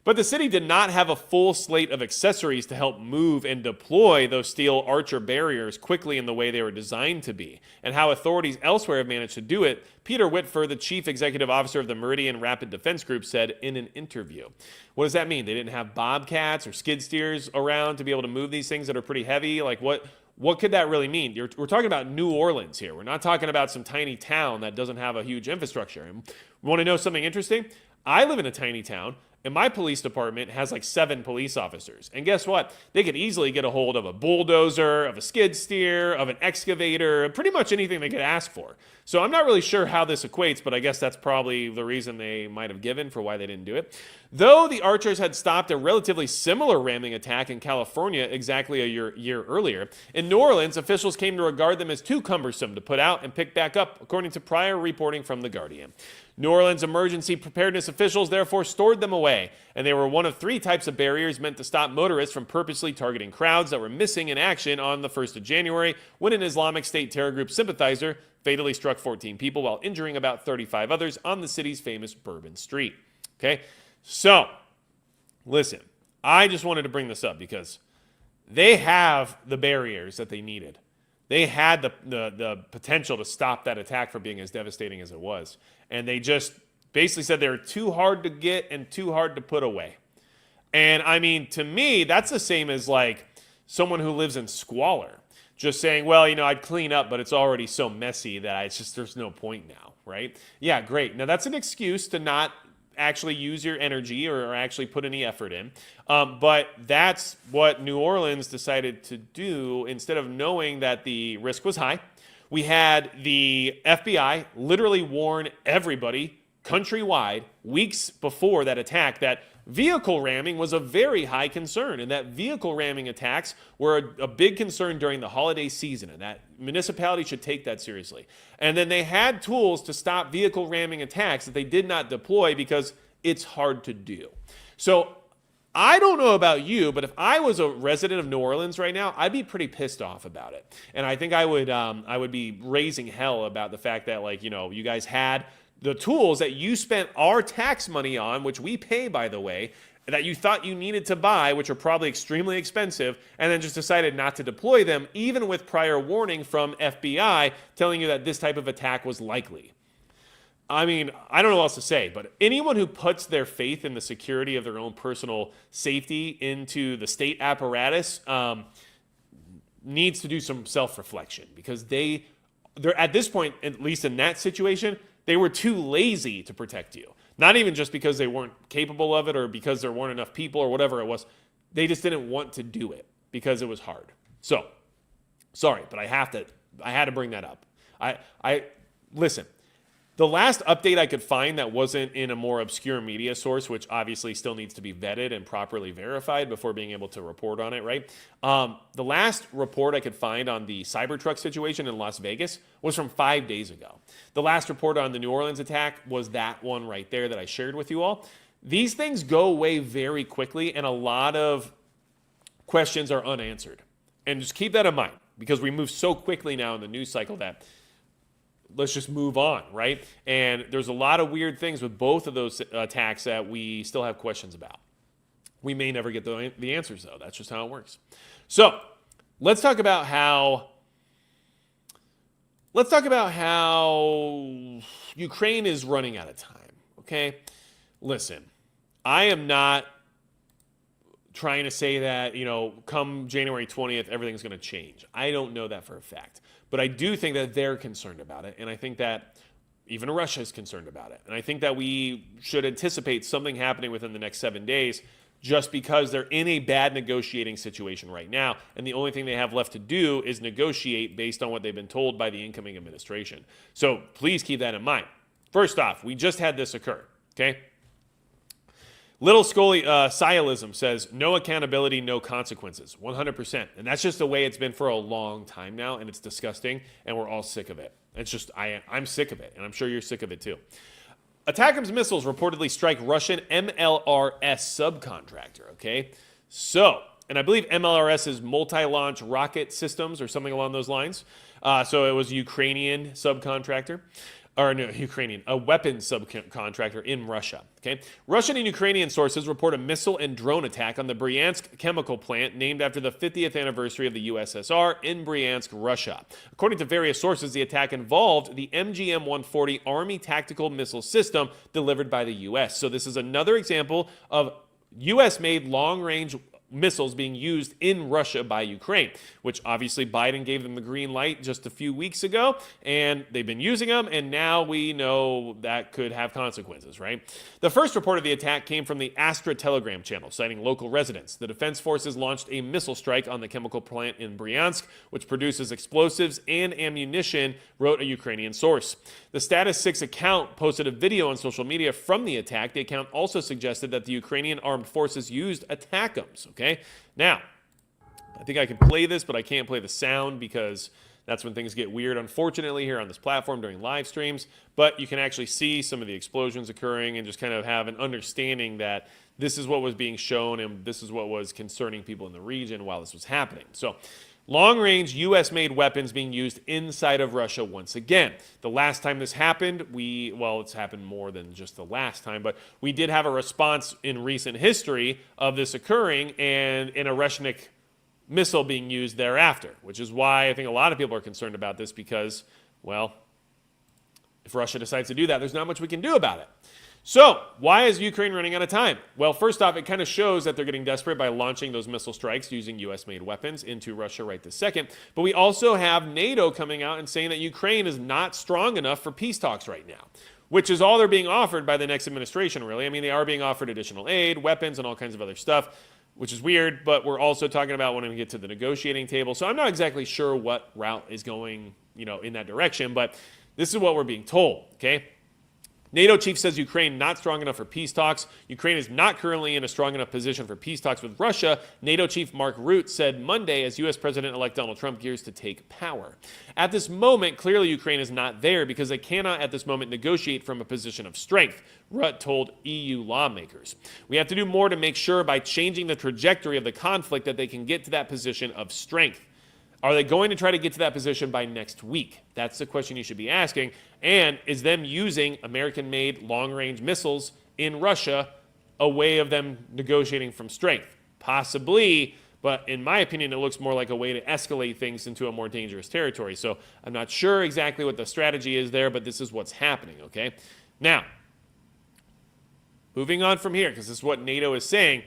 But the city did not have a full slate of accessories to help move and deploy those steel archer barriers quickly in the way they were designed to be. And how authorities elsewhere have managed to do it, Peter Whitford, the chief executive officer of the Meridian Rapid Defense Group, said in an interview. What does that mean? They didn't have bobcats or skid steers around to be able to move these things that are pretty heavy? Like what could that really mean? We're talking about New Orleans here. We're not talking about some tiny town that doesn't have a huge infrastructure. And want to know something interesting? I live in a tiny town, and my police department has like 7 police officers. And guess what? They could easily get a hold of a bulldozer, of a skid steer, of an excavator, pretty much anything they could ask for. So I'm not really sure how this equates, but I guess that's probably the reason they might have given for why they didn't do it. Though the archers had stopped a relatively similar ramming attack in California exactly a year earlier, in New Orleans, officials came to regard them as too cumbersome to put out and pick back up, according to prior reporting from The Guardian. New Orleans emergency preparedness officials therefore stored them away, and they were one of 3 types of barriers meant to stop motorists from purposely targeting crowds that were missing in action on the 1st of January when an Islamic State terror group sympathizer fatally struck 14 people while injuring about 35 others on the city's famous Bourbon Street. Okay, so listen, I just wanted to bring this up because they have the barriers that they needed. They had the potential to stop that attack from being as devastating as it was. And they just basically said they were too hard to get and too hard to put away. And I mean, to me, that's the same as like someone who lives in squalor. Just saying, well, I'd clean up, but it's already so messy that there's no point now, right? Yeah, great. Now, that's an excuse to not actually use your energy or actually put any effort in. But that's what New Orleans decided to do instead of knowing that the risk was high. We had the FBI literally warn everybody countrywide weeks before that attack that vehicle ramming was a very high concern and that vehicle ramming attacks were a big concern during the holiday season and that municipalities should take that seriously. And then they had tools to stop vehicle ramming attacks that they did not deploy because it's hard to do. So I don't know about you, but if I was a resident of New Orleans right now, I'd be pretty pissed off about it. And I think I would be raising hell about the fact that you guys had the tools that you spent our tax money on, which we pay, by the way, that you thought you needed to buy, which are probably extremely expensive, and then just decided not to deploy them, even with prior warning from FBI telling you that this type of attack was likely. I mean, I don't know what else to say, but anyone who puts their faith in the security of their own personal safety into the state apparatus needs to do some self-reflection because they're at this point, at least in that situation, they were too lazy to protect you. Not even just because they weren't capable of it or because there weren't enough people or whatever it was. They just didn't want to do it because it was hard. So, sorry, but I had to bring that up. Listen, the last update I could find that wasn't in a more obscure media source, which obviously still needs to be vetted and properly verified before being able to report on it, right? The last report I could find on the Cybertruck situation in Las Vegas was from 5 days ago. The last report on the New Orleans attack was that one right there that I shared with you all. These things go away very quickly, and a lot of questions are unanswered. And just keep that in mind, because we move so quickly now in the news cycle that let's just move on, right? And there's a lot of weird things with both of those attacks that we still have questions about. We may never get the answers, though. That's just how it works. So let's talk about how Ukraine is running out of time, okay? Listen, I am not trying to say that, come January 20th, everything's going to change. I don't know that for a fact. But I do think that they're concerned about it, and I think that even Russia is concerned about it. And I think that we should anticipate something happening within the next 7 days just because they're in a bad negotiating situation right now, and the only thing they have left to do is negotiate based on what they've been told by the incoming administration. So please keep that in mind. First off, we just had this occur, okay? Little Scully, Sciolism says, no accountability, no consequences. 100%. And that's just the way it's been for a long time now, and it's disgusting, and we're all sick of it. It's just, I'm sick of it, and I'm sure you're sick of it too. Attackams missiles reportedly strike Russian MLRS subcontractor, okay? So, and I believe MLRS is multi-launch rocket systems or something along those lines. So it was a Ukrainian subcontractor. or no, Ukrainian, a weapons subcontractor in Russia. Okay, Russian and Ukrainian sources report a missile and drone attack on the Bryansk chemical plant named after the 50th anniversary of the USSR in Bryansk, Russia. According to various sources, the attack involved the MGM-140 Army tactical missile system delivered by the U.S. So this is another example of U.S.-made long-range missiles being used in Russia by Ukraine, which obviously Biden gave them the green light just a few weeks ago, and they've been using them, and now we know that could have consequences, right? The first report of the attack came from the Astra Telegram channel, citing local residents. The Defense Forces launched a missile strike on the chemical plant in Bryansk, which produces explosives and ammunition, wrote a Ukrainian source. The Status 6 account posted a video on social media from the attack. The account also suggested that the Ukrainian armed forces used ATACMS, okay? Now, I think I can play this, but I can't play the sound because that's when things get weird, unfortunately, here on this platform during live streams. But you can actually see some of the explosions occurring and just kind of have an understanding that this is what was being shown and this is what was concerning people in the region while this was happening. So, long-range U.S.-made weapons being used inside of Russia once again. The last time this happened, it's happened more than just the last time, but we did have a response in recent history of this occurring and an Oreshnik missile being used thereafter, which is why I think a lot of people are concerned about this because, well, if Russia decides to do that, there's not much we can do about it. So, why is Ukraine running out of time? Well, first off, it kind of shows that they're getting desperate by launching those missile strikes using U.S.-made weapons into Russia right this second. But we also have NATO coming out and saying that Ukraine is not strong enough for peace talks right now, which is all they're being offered by the next administration, really. I mean, they are being offered additional aid, weapons, and all kinds of other stuff, which is weird, but we're also talking about when we get to the negotiating table. So I'm not exactly sure what route is going, in that direction, but this is what we're being told, okay? NATO chief says Ukraine not strong enough for peace talks. Ukraine is not currently in a strong enough position for peace talks with Russia, NATO chief Mark Rutte said Monday as U.S. President-elect Donald Trump gears to take power. At this moment, clearly Ukraine is not there because they cannot at this moment negotiate from a position of strength, Rutte told EU lawmakers. We have to do more to make sure by changing the trajectory of the conflict that they can get to that position of strength. Are they going to try to get to that position by next week? That's the question you should be asking. And is them using American-made long-range missiles in Russia a way of them negotiating from strength? Possibly, but in my opinion, it looks more like a way to escalate things into a more dangerous territory. So I'm not sure exactly what the strategy is there, but this is what's happening, okay? Now, moving on from here, because this is what NATO is saying,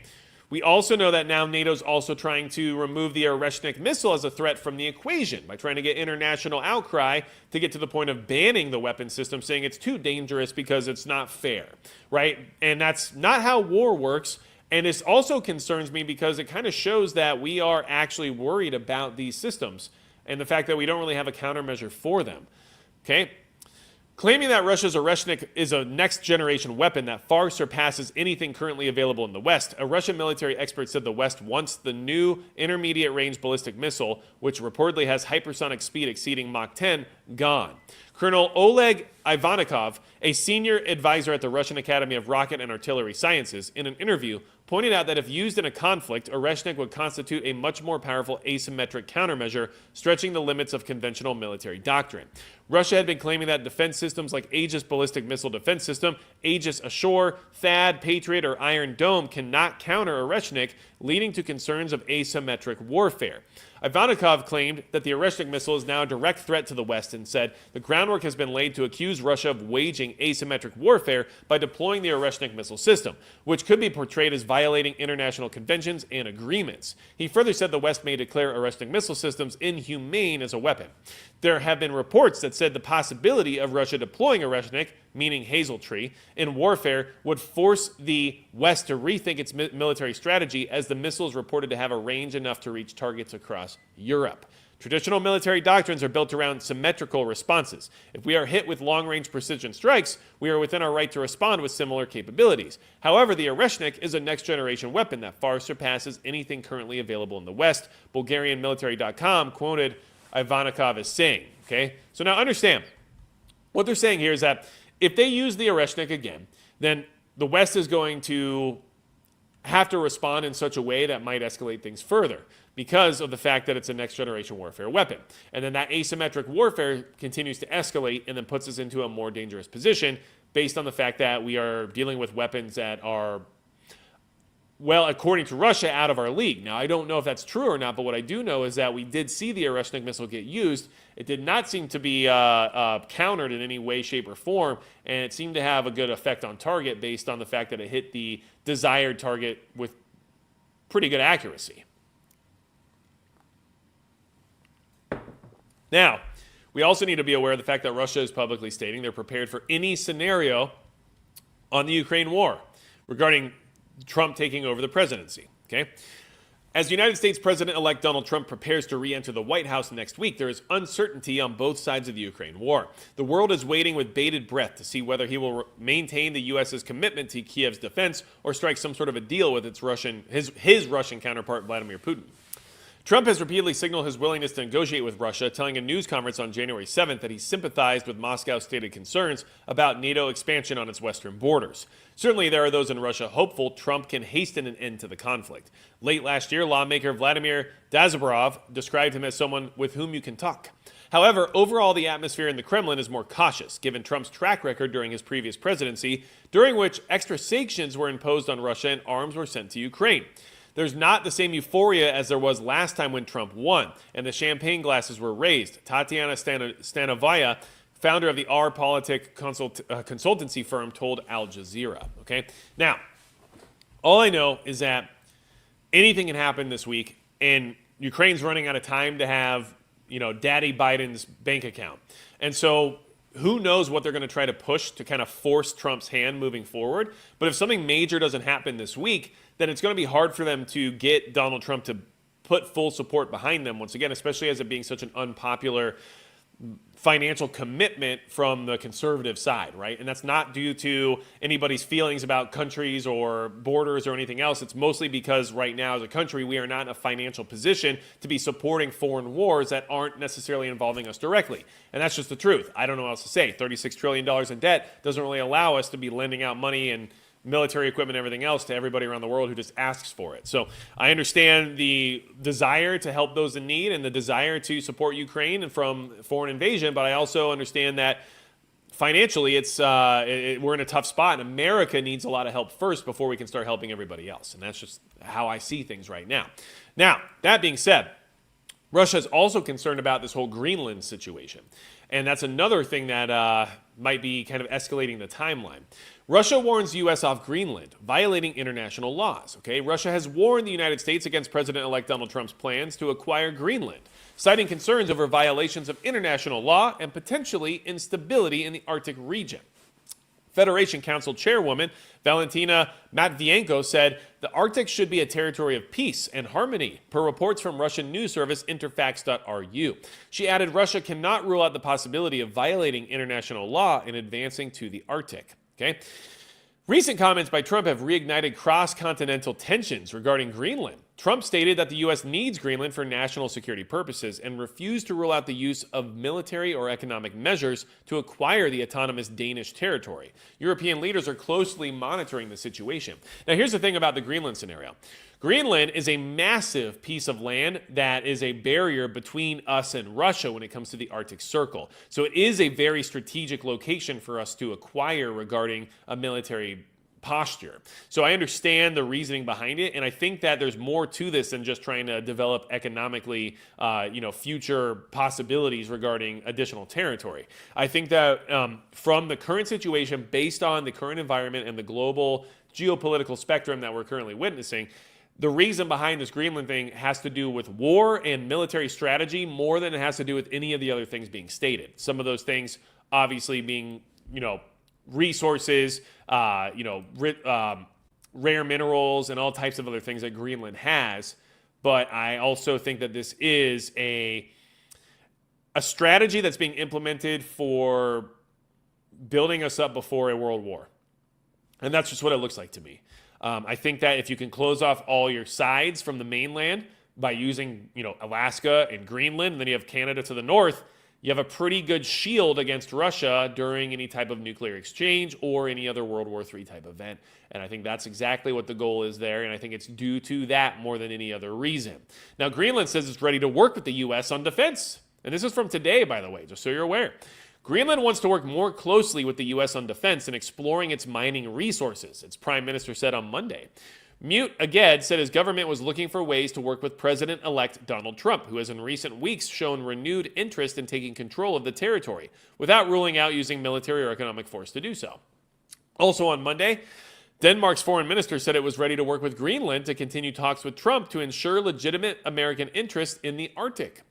we also know that now NATO's also trying to remove the Oreshnik missile as a threat from the equation by trying to get international outcry to get to the point of banning the weapon system, saying it's too dangerous because it's not fair, right? And that's not how war works. And this also concerns me because it kind of shows that we are actually worried about these systems and the fact that we don't really have a countermeasure for them, okay? Claiming that Russia's Oreshnik is a next-generation weapon that far surpasses anything currently available in the West, a Russian military expert said the West wants the new intermediate-range ballistic missile, which reportedly has hypersonic speed exceeding Mach 10, gone. Colonel Oleg Ivanikov, a senior advisor at the Russian Academy of Rocket and Artillery Sciences, in an interview, pointed out that if used in a conflict, Oreshnik would constitute a much more powerful asymmetric countermeasure, stretching the limits of conventional military doctrine. Russia had been claiming that defense systems like Aegis Ballistic Missile Defense System, Aegis Ashore, THAAD, Patriot, or Iron Dome cannot counter Oreshnik, leading to concerns of asymmetric warfare. Ivanikov claimed that the Oreshnik missile is now a direct threat to the West and said the groundwork has been laid to accuse Russia of waging asymmetric warfare by deploying the Oreshnik missile system, which could be portrayed as violating international conventions and agreements. He further said the West may declare Oreshnik missile systems inhumane as a weapon. There have been reports that said the possibility of Russia deploying Oreshnik, meaning hazeltree, in warfare would force the West to rethink its military strategy as the missile is reported to have a range enough to reach targets across Europe. Traditional military doctrines are built around symmetrical responses. If we are hit with long-range precision strikes, we are within our right to respond with similar capabilities. However, the Oreshnik is a next-generation weapon that far surpasses anything currently available in the West, BulgarianMilitary.com quoted Ivanikov as saying. Okay, so now understand, what they're saying here is that if they use the Oreshnik again, then the West is going to have to respond in such a way that might escalate things further. because of the fact that it's a next generation warfare weapon. And then that asymmetric warfare continues to escalate and then puts us into a more dangerous position based on the fact that we are dealing with weapons that are, well, according to Russia, out of our league. Now, I don't know if that's true or not, but what I do know is that we did see the Oreshnik missile get used. It did not seem to be countered in any way, shape, or form, and it seemed to have a good effect on target based on the fact that it hit the desired target with pretty good accuracy. Now, we also need to be aware of the fact that Russia is publicly stating they're prepared for any scenario on the Ukraine war regarding Trump taking over the presidency. Okay? As United States President-elect Donald Trump prepares to re-enter the White House next week, there is uncertainty on both sides of the Ukraine war. The world is waiting with bated breath to see whether he will maintain the U.S.'s commitment to Kiev's defense or strike some sort of a deal with his Russian counterpart, Vladimir Putin. Trump has repeatedly signaled his willingness to negotiate with Russia, telling a news conference on January 7th that he sympathized with Moscow's stated concerns about NATO expansion on its western borders. Certainly, there are those in Russia hopeful Trump can hasten an end to the conflict. Late last year, lawmaker Vladimir Dazabarov described him as someone with whom you can talk. However, overall, the atmosphere in the Kremlin is more cautious, given Trump's track record during his previous presidency, during which extra sanctions were imposed on Russia and arms were sent to Ukraine. There's not the same euphoria as there was last time when Trump won, and the champagne glasses were raised. Tatiana Stanovaya, founder of the R-Politik consultancy firm, told Al Jazeera. Okay? Now, all I know is that anything can happen this week, and Ukraine's running out of time to have, Daddy Biden's bank account. And so who knows what they're going to try to push to kind of force Trump's hand moving forward. But if something major doesn't happen this week, then it's going to be hard for them to get Donald Trump to put full support behind them once again, especially as it being such an unpopular financial commitment from the conservative side, right? And that's not due to anybody's feelings about countries or borders or anything else. It's mostly because right now as a country, we are not in a financial position to be supporting foreign wars that aren't necessarily involving us directly. And that's just the truth. I don't know what else to say. $36 trillion in debt doesn't really allow us to be lending out money and military equipment and everything else to everybody around the world who just asks for it. So I understand the desire to help those in need and the desire to support Ukraine and from foreign invasion, but I also understand that financially we're in a tough spot, and America needs a lot of help first before we can start helping everybody else. And that's just how I see things right now. Now, that being said, Russia is also concerned about this whole Greenland situation. And that's another thing that might be kind of escalating the timeline. Russia warns the U.S. off Greenland, violating international laws. Okay, Russia has warned the United States against President-elect Donald Trump's plans to acquire Greenland, citing concerns over violations of international law and potentially instability in the Arctic region. Federation Council Chairwoman Valentina Matvienko said the Arctic should be a territory of peace and harmony, per reports from Russian news service Interfax.ru. She added Russia cannot rule out the possibility of violating international law in advancing to the Arctic. Okay? Recent comments by Trump have reignited cross-continental tensions regarding Greenland. Trump stated that the U.S. needs Greenland for national security purposes and refused to rule out the use of military or economic measures to acquire the autonomous Danish territory. European leaders are closely monitoring the situation. Now, here's the thing about the Greenland scenario. Greenland is a massive piece of land that is a barrier between us and Russia when it comes to the Arctic Circle. So it is a very strategic location for us to acquire regarding a military posture. So I understand the reasoning behind it, and I think that there's more to this than just trying to develop economically, future possibilities regarding additional territory. I think that from the current situation, based on the current environment and the global geopolitical spectrum that we're currently witnessing, the reason behind this Greenland thing has to do with war and military strategy more than it has to do with any of the other things being stated. Some of those things obviously being, resources, rare minerals and all types of other things that Greenland has. But I also think that this is a strategy that's being implemented for building us up before a world war. And that's just what it looks like to me. I think that if you can close off all your sides from the mainland by using, Alaska and Greenland, and then you have Canada to the north, you have a pretty good shield against Russia during any type of nuclear exchange or any other World War III type event. And I think that's exactly what the goal is there. And I think it's due to that more than any other reason. Now, Greenland says it's ready to work with the U.S. on defense. And this is from today, by the way, just so you're aware. Greenland wants to work more closely with the U.S. on defense and exploring its mining resources, its prime minister said on Monday. Mute Aged said his government was looking for ways to work with President-elect Donald Trump, who has in recent weeks shown renewed interest in taking control of the territory, without ruling out using military or economic force to do so. Also on Monday, Denmark's foreign minister said it was ready to work with Greenland to continue talks with Trump to ensure legitimate American interest in the Arctic.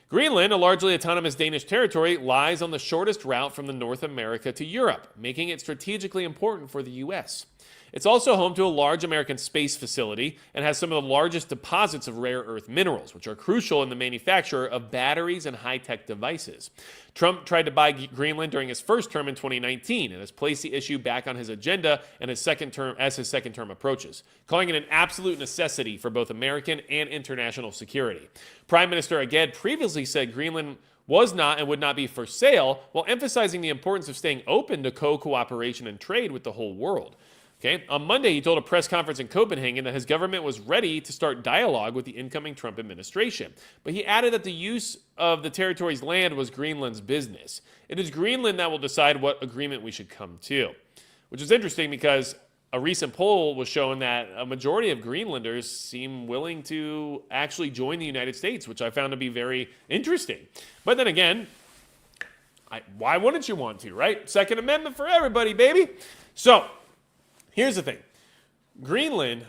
Greenland, a largely autonomous Danish territory, lies on the shortest route from North America to Europe, making it strategically important for the U.S. It's also home to a large American space facility and has some of the largest deposits of rare earth minerals, which are crucial in the manufacture of batteries and high-tech devices. Trump tried to buy Greenland during his first term in 2019 and has placed the issue back on his agenda and his second term approaches, calling it an absolute necessity for both American and international security. Prime Minister Aged previously said Greenland was not and would not be for sale, while emphasizing the importance of staying open to cooperation and trade with the whole world. Okay. On Monday, he told a press conference in Copenhagen that his government was ready to start dialogue with the incoming Trump administration. But he added that the use of the territory's land was Greenland's business. It is Greenland that will decide what agreement we should come to, which is interesting because a recent poll was showing that a majority of Greenlanders seem willing to actually join the United States, which I found to be very interesting. But then again, why wouldn't you want to, right? Second Amendment for everybody, baby. So, here's the thing. Greenland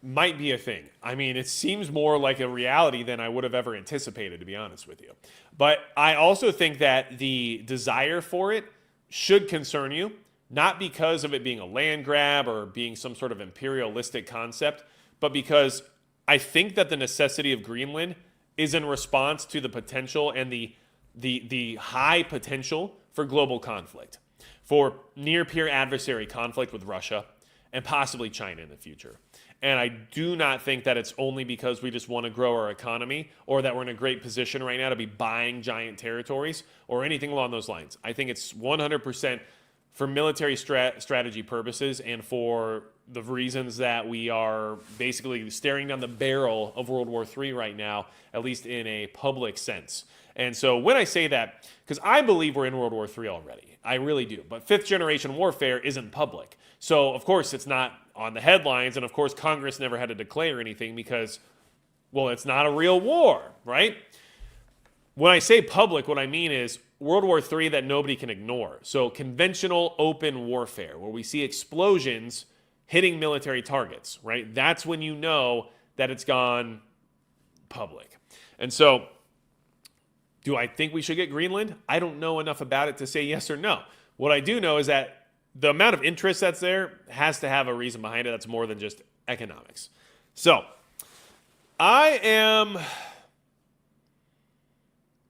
might be a thing. I mean, it seems more like a reality than I would have ever anticipated, to be honest with you. But I also think that the desire for it should concern you, not because of it being a land grab or being some sort of imperialistic concept, but because I think that the necessity of Greenland is in response to the potential and the high potential for global conflict, for near-peer adversary conflict with Russia and possibly China in the future. And I do not think that it's only because we just want to grow our economy or that we're in a great position right now to be buying giant territories or anything along those lines. I think it's 100% for military strategy purposes and for the reasons that we are basically staring down the barrel of World War III right now, at least in a public sense. And so when I say that, because I believe we're in World War III already, I really do. But fifth generation warfare isn't public. So, of course, it's not on the headlines. And, of course, Congress never had to declare anything because, well, it's not a real war, right? When I say public, what I mean is World War III that nobody can ignore. So conventional open warfare, where we see explosions hitting military targets, right? That's when you know that it's gone public. And so, do I think we should get Greenland? I don't know enough about it to say yes or no. What I do know is that the amount of interest that's there has to have a reason behind it that's more than just economics. So, I am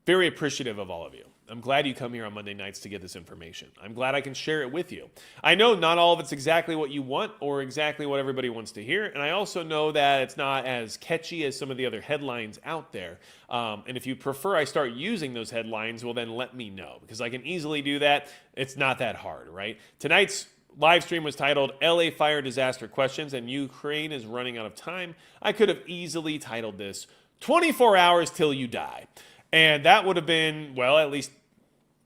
very appreciative of all of you. I'm glad you come here on Monday nights to get this information. I'm glad I can share it with you. I know not all of it's exactly what you want or exactly what everybody wants to hear, and I also know that it's not as catchy as some of the other headlines out there. And if you prefer I start using those headlines, well then let me know, because I can easily do that. It's not that hard, right? Tonight's live stream was titled LA Fire Disaster Questions and Ukraine is Running Out of Time. I could have easily titled this 24 Hours Till You Die. And that would have been, well, at least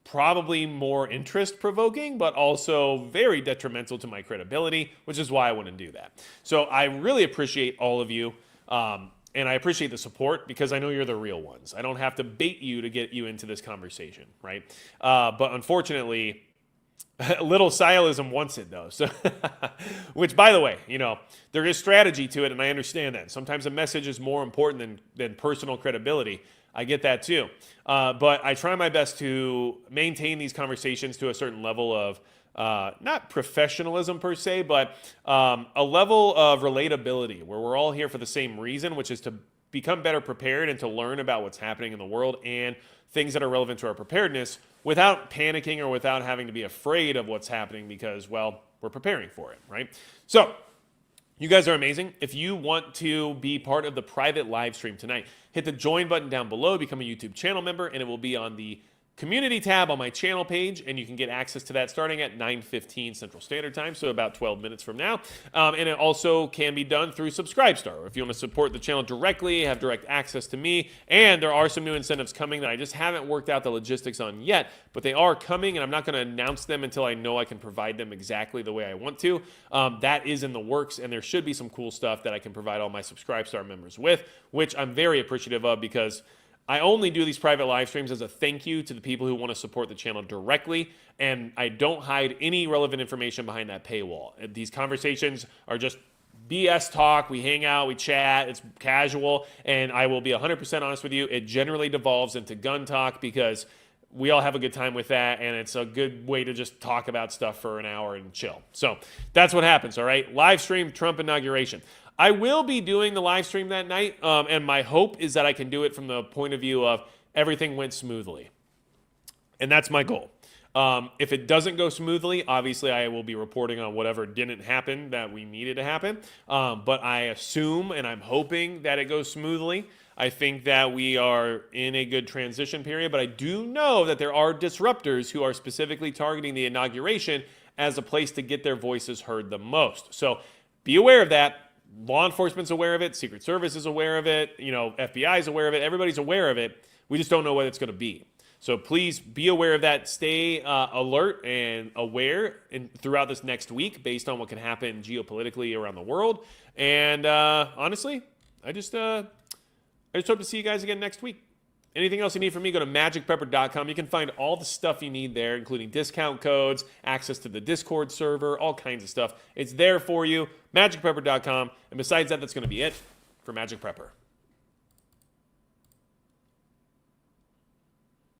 probably more interest-provoking, but also very detrimental to my credibility, which is why I wouldn't do that. So I really appreciate all of you, and I appreciate the support because I know you're the real ones. I don't have to bait you to get you into this conversation, right? But unfortunately, little Sialism wants it, though. So, which, by the way, you know, there is strategy to it, and I understand that. Sometimes a message is more important than personal credibility. I get that too. But I try my best to maintain these conversations to a certain level of, not professionalism per se, but a level of relatability where we're all here for the same reason, which is to become better prepared and to learn about what's happening in the world and things that are relevant to our preparedness without panicking or without having to be afraid of what's happening because, well, we're preparing for it, right? So, You guys are amazing. If you want to be part of the private live stream tonight, hit the join button down below, become a YouTube channel member, and it will be on the community tab on my channel page, and you can get access to that starting at 9:15 Central Standard Time, so about 12 minutes from now. And it also can be done through Subscribestar. If you want to support the channel directly, have direct access to me, and there are some new incentives coming that I just haven't worked out the logistics on yet, but they are coming, and I'm not going to announce them until I know I can provide them exactly the way I want to. That is in the works, and there should be some cool stuff that I can provide all my Subscribestar members with, which I'm very appreciative of, because I only do these private live streams as a thank you to the people who want to support the channel directly, and I don't hide any relevant information behind that paywall. These conversations are just BS talk. We hang out, we chat, it's casual, and I will be 100% honest with you, it generally devolves into gun talk because we all have a good time with that, and it's a good way to just talk about stuff for an hour and chill. So that's what happens, all right? Live stream Trump inauguration. I will be doing the live stream that night, and my hope is that I can do it from the point of view of everything went smoothly. And that's my goal. If it doesn't go smoothly, obviously I will be reporting on whatever didn't happen that we needed to happen. But I assume and I'm hoping that it goes smoothly. I think that we are in a good transition period, but I do know that there are disruptors who are specifically targeting the inauguration as a place to get their voices heard the most. So be aware of that. Law enforcement's aware of it. Secret Service is aware of it. FBI is aware of it. Everybody's aware of it. We just don't know what it's going to be. So please be aware of that. Stay alert and aware throughout this next week based on what can happen geopolitically around the world. And honestly, I just hope to see you guys again next week. Anything else you need from me, go to magicpepper.com. You can find all the stuff you need there, including discount codes, access to the Discord server, all kinds of stuff. It's there for you, magicpepper.com. And besides that, that's going to be it for Magic Prepper.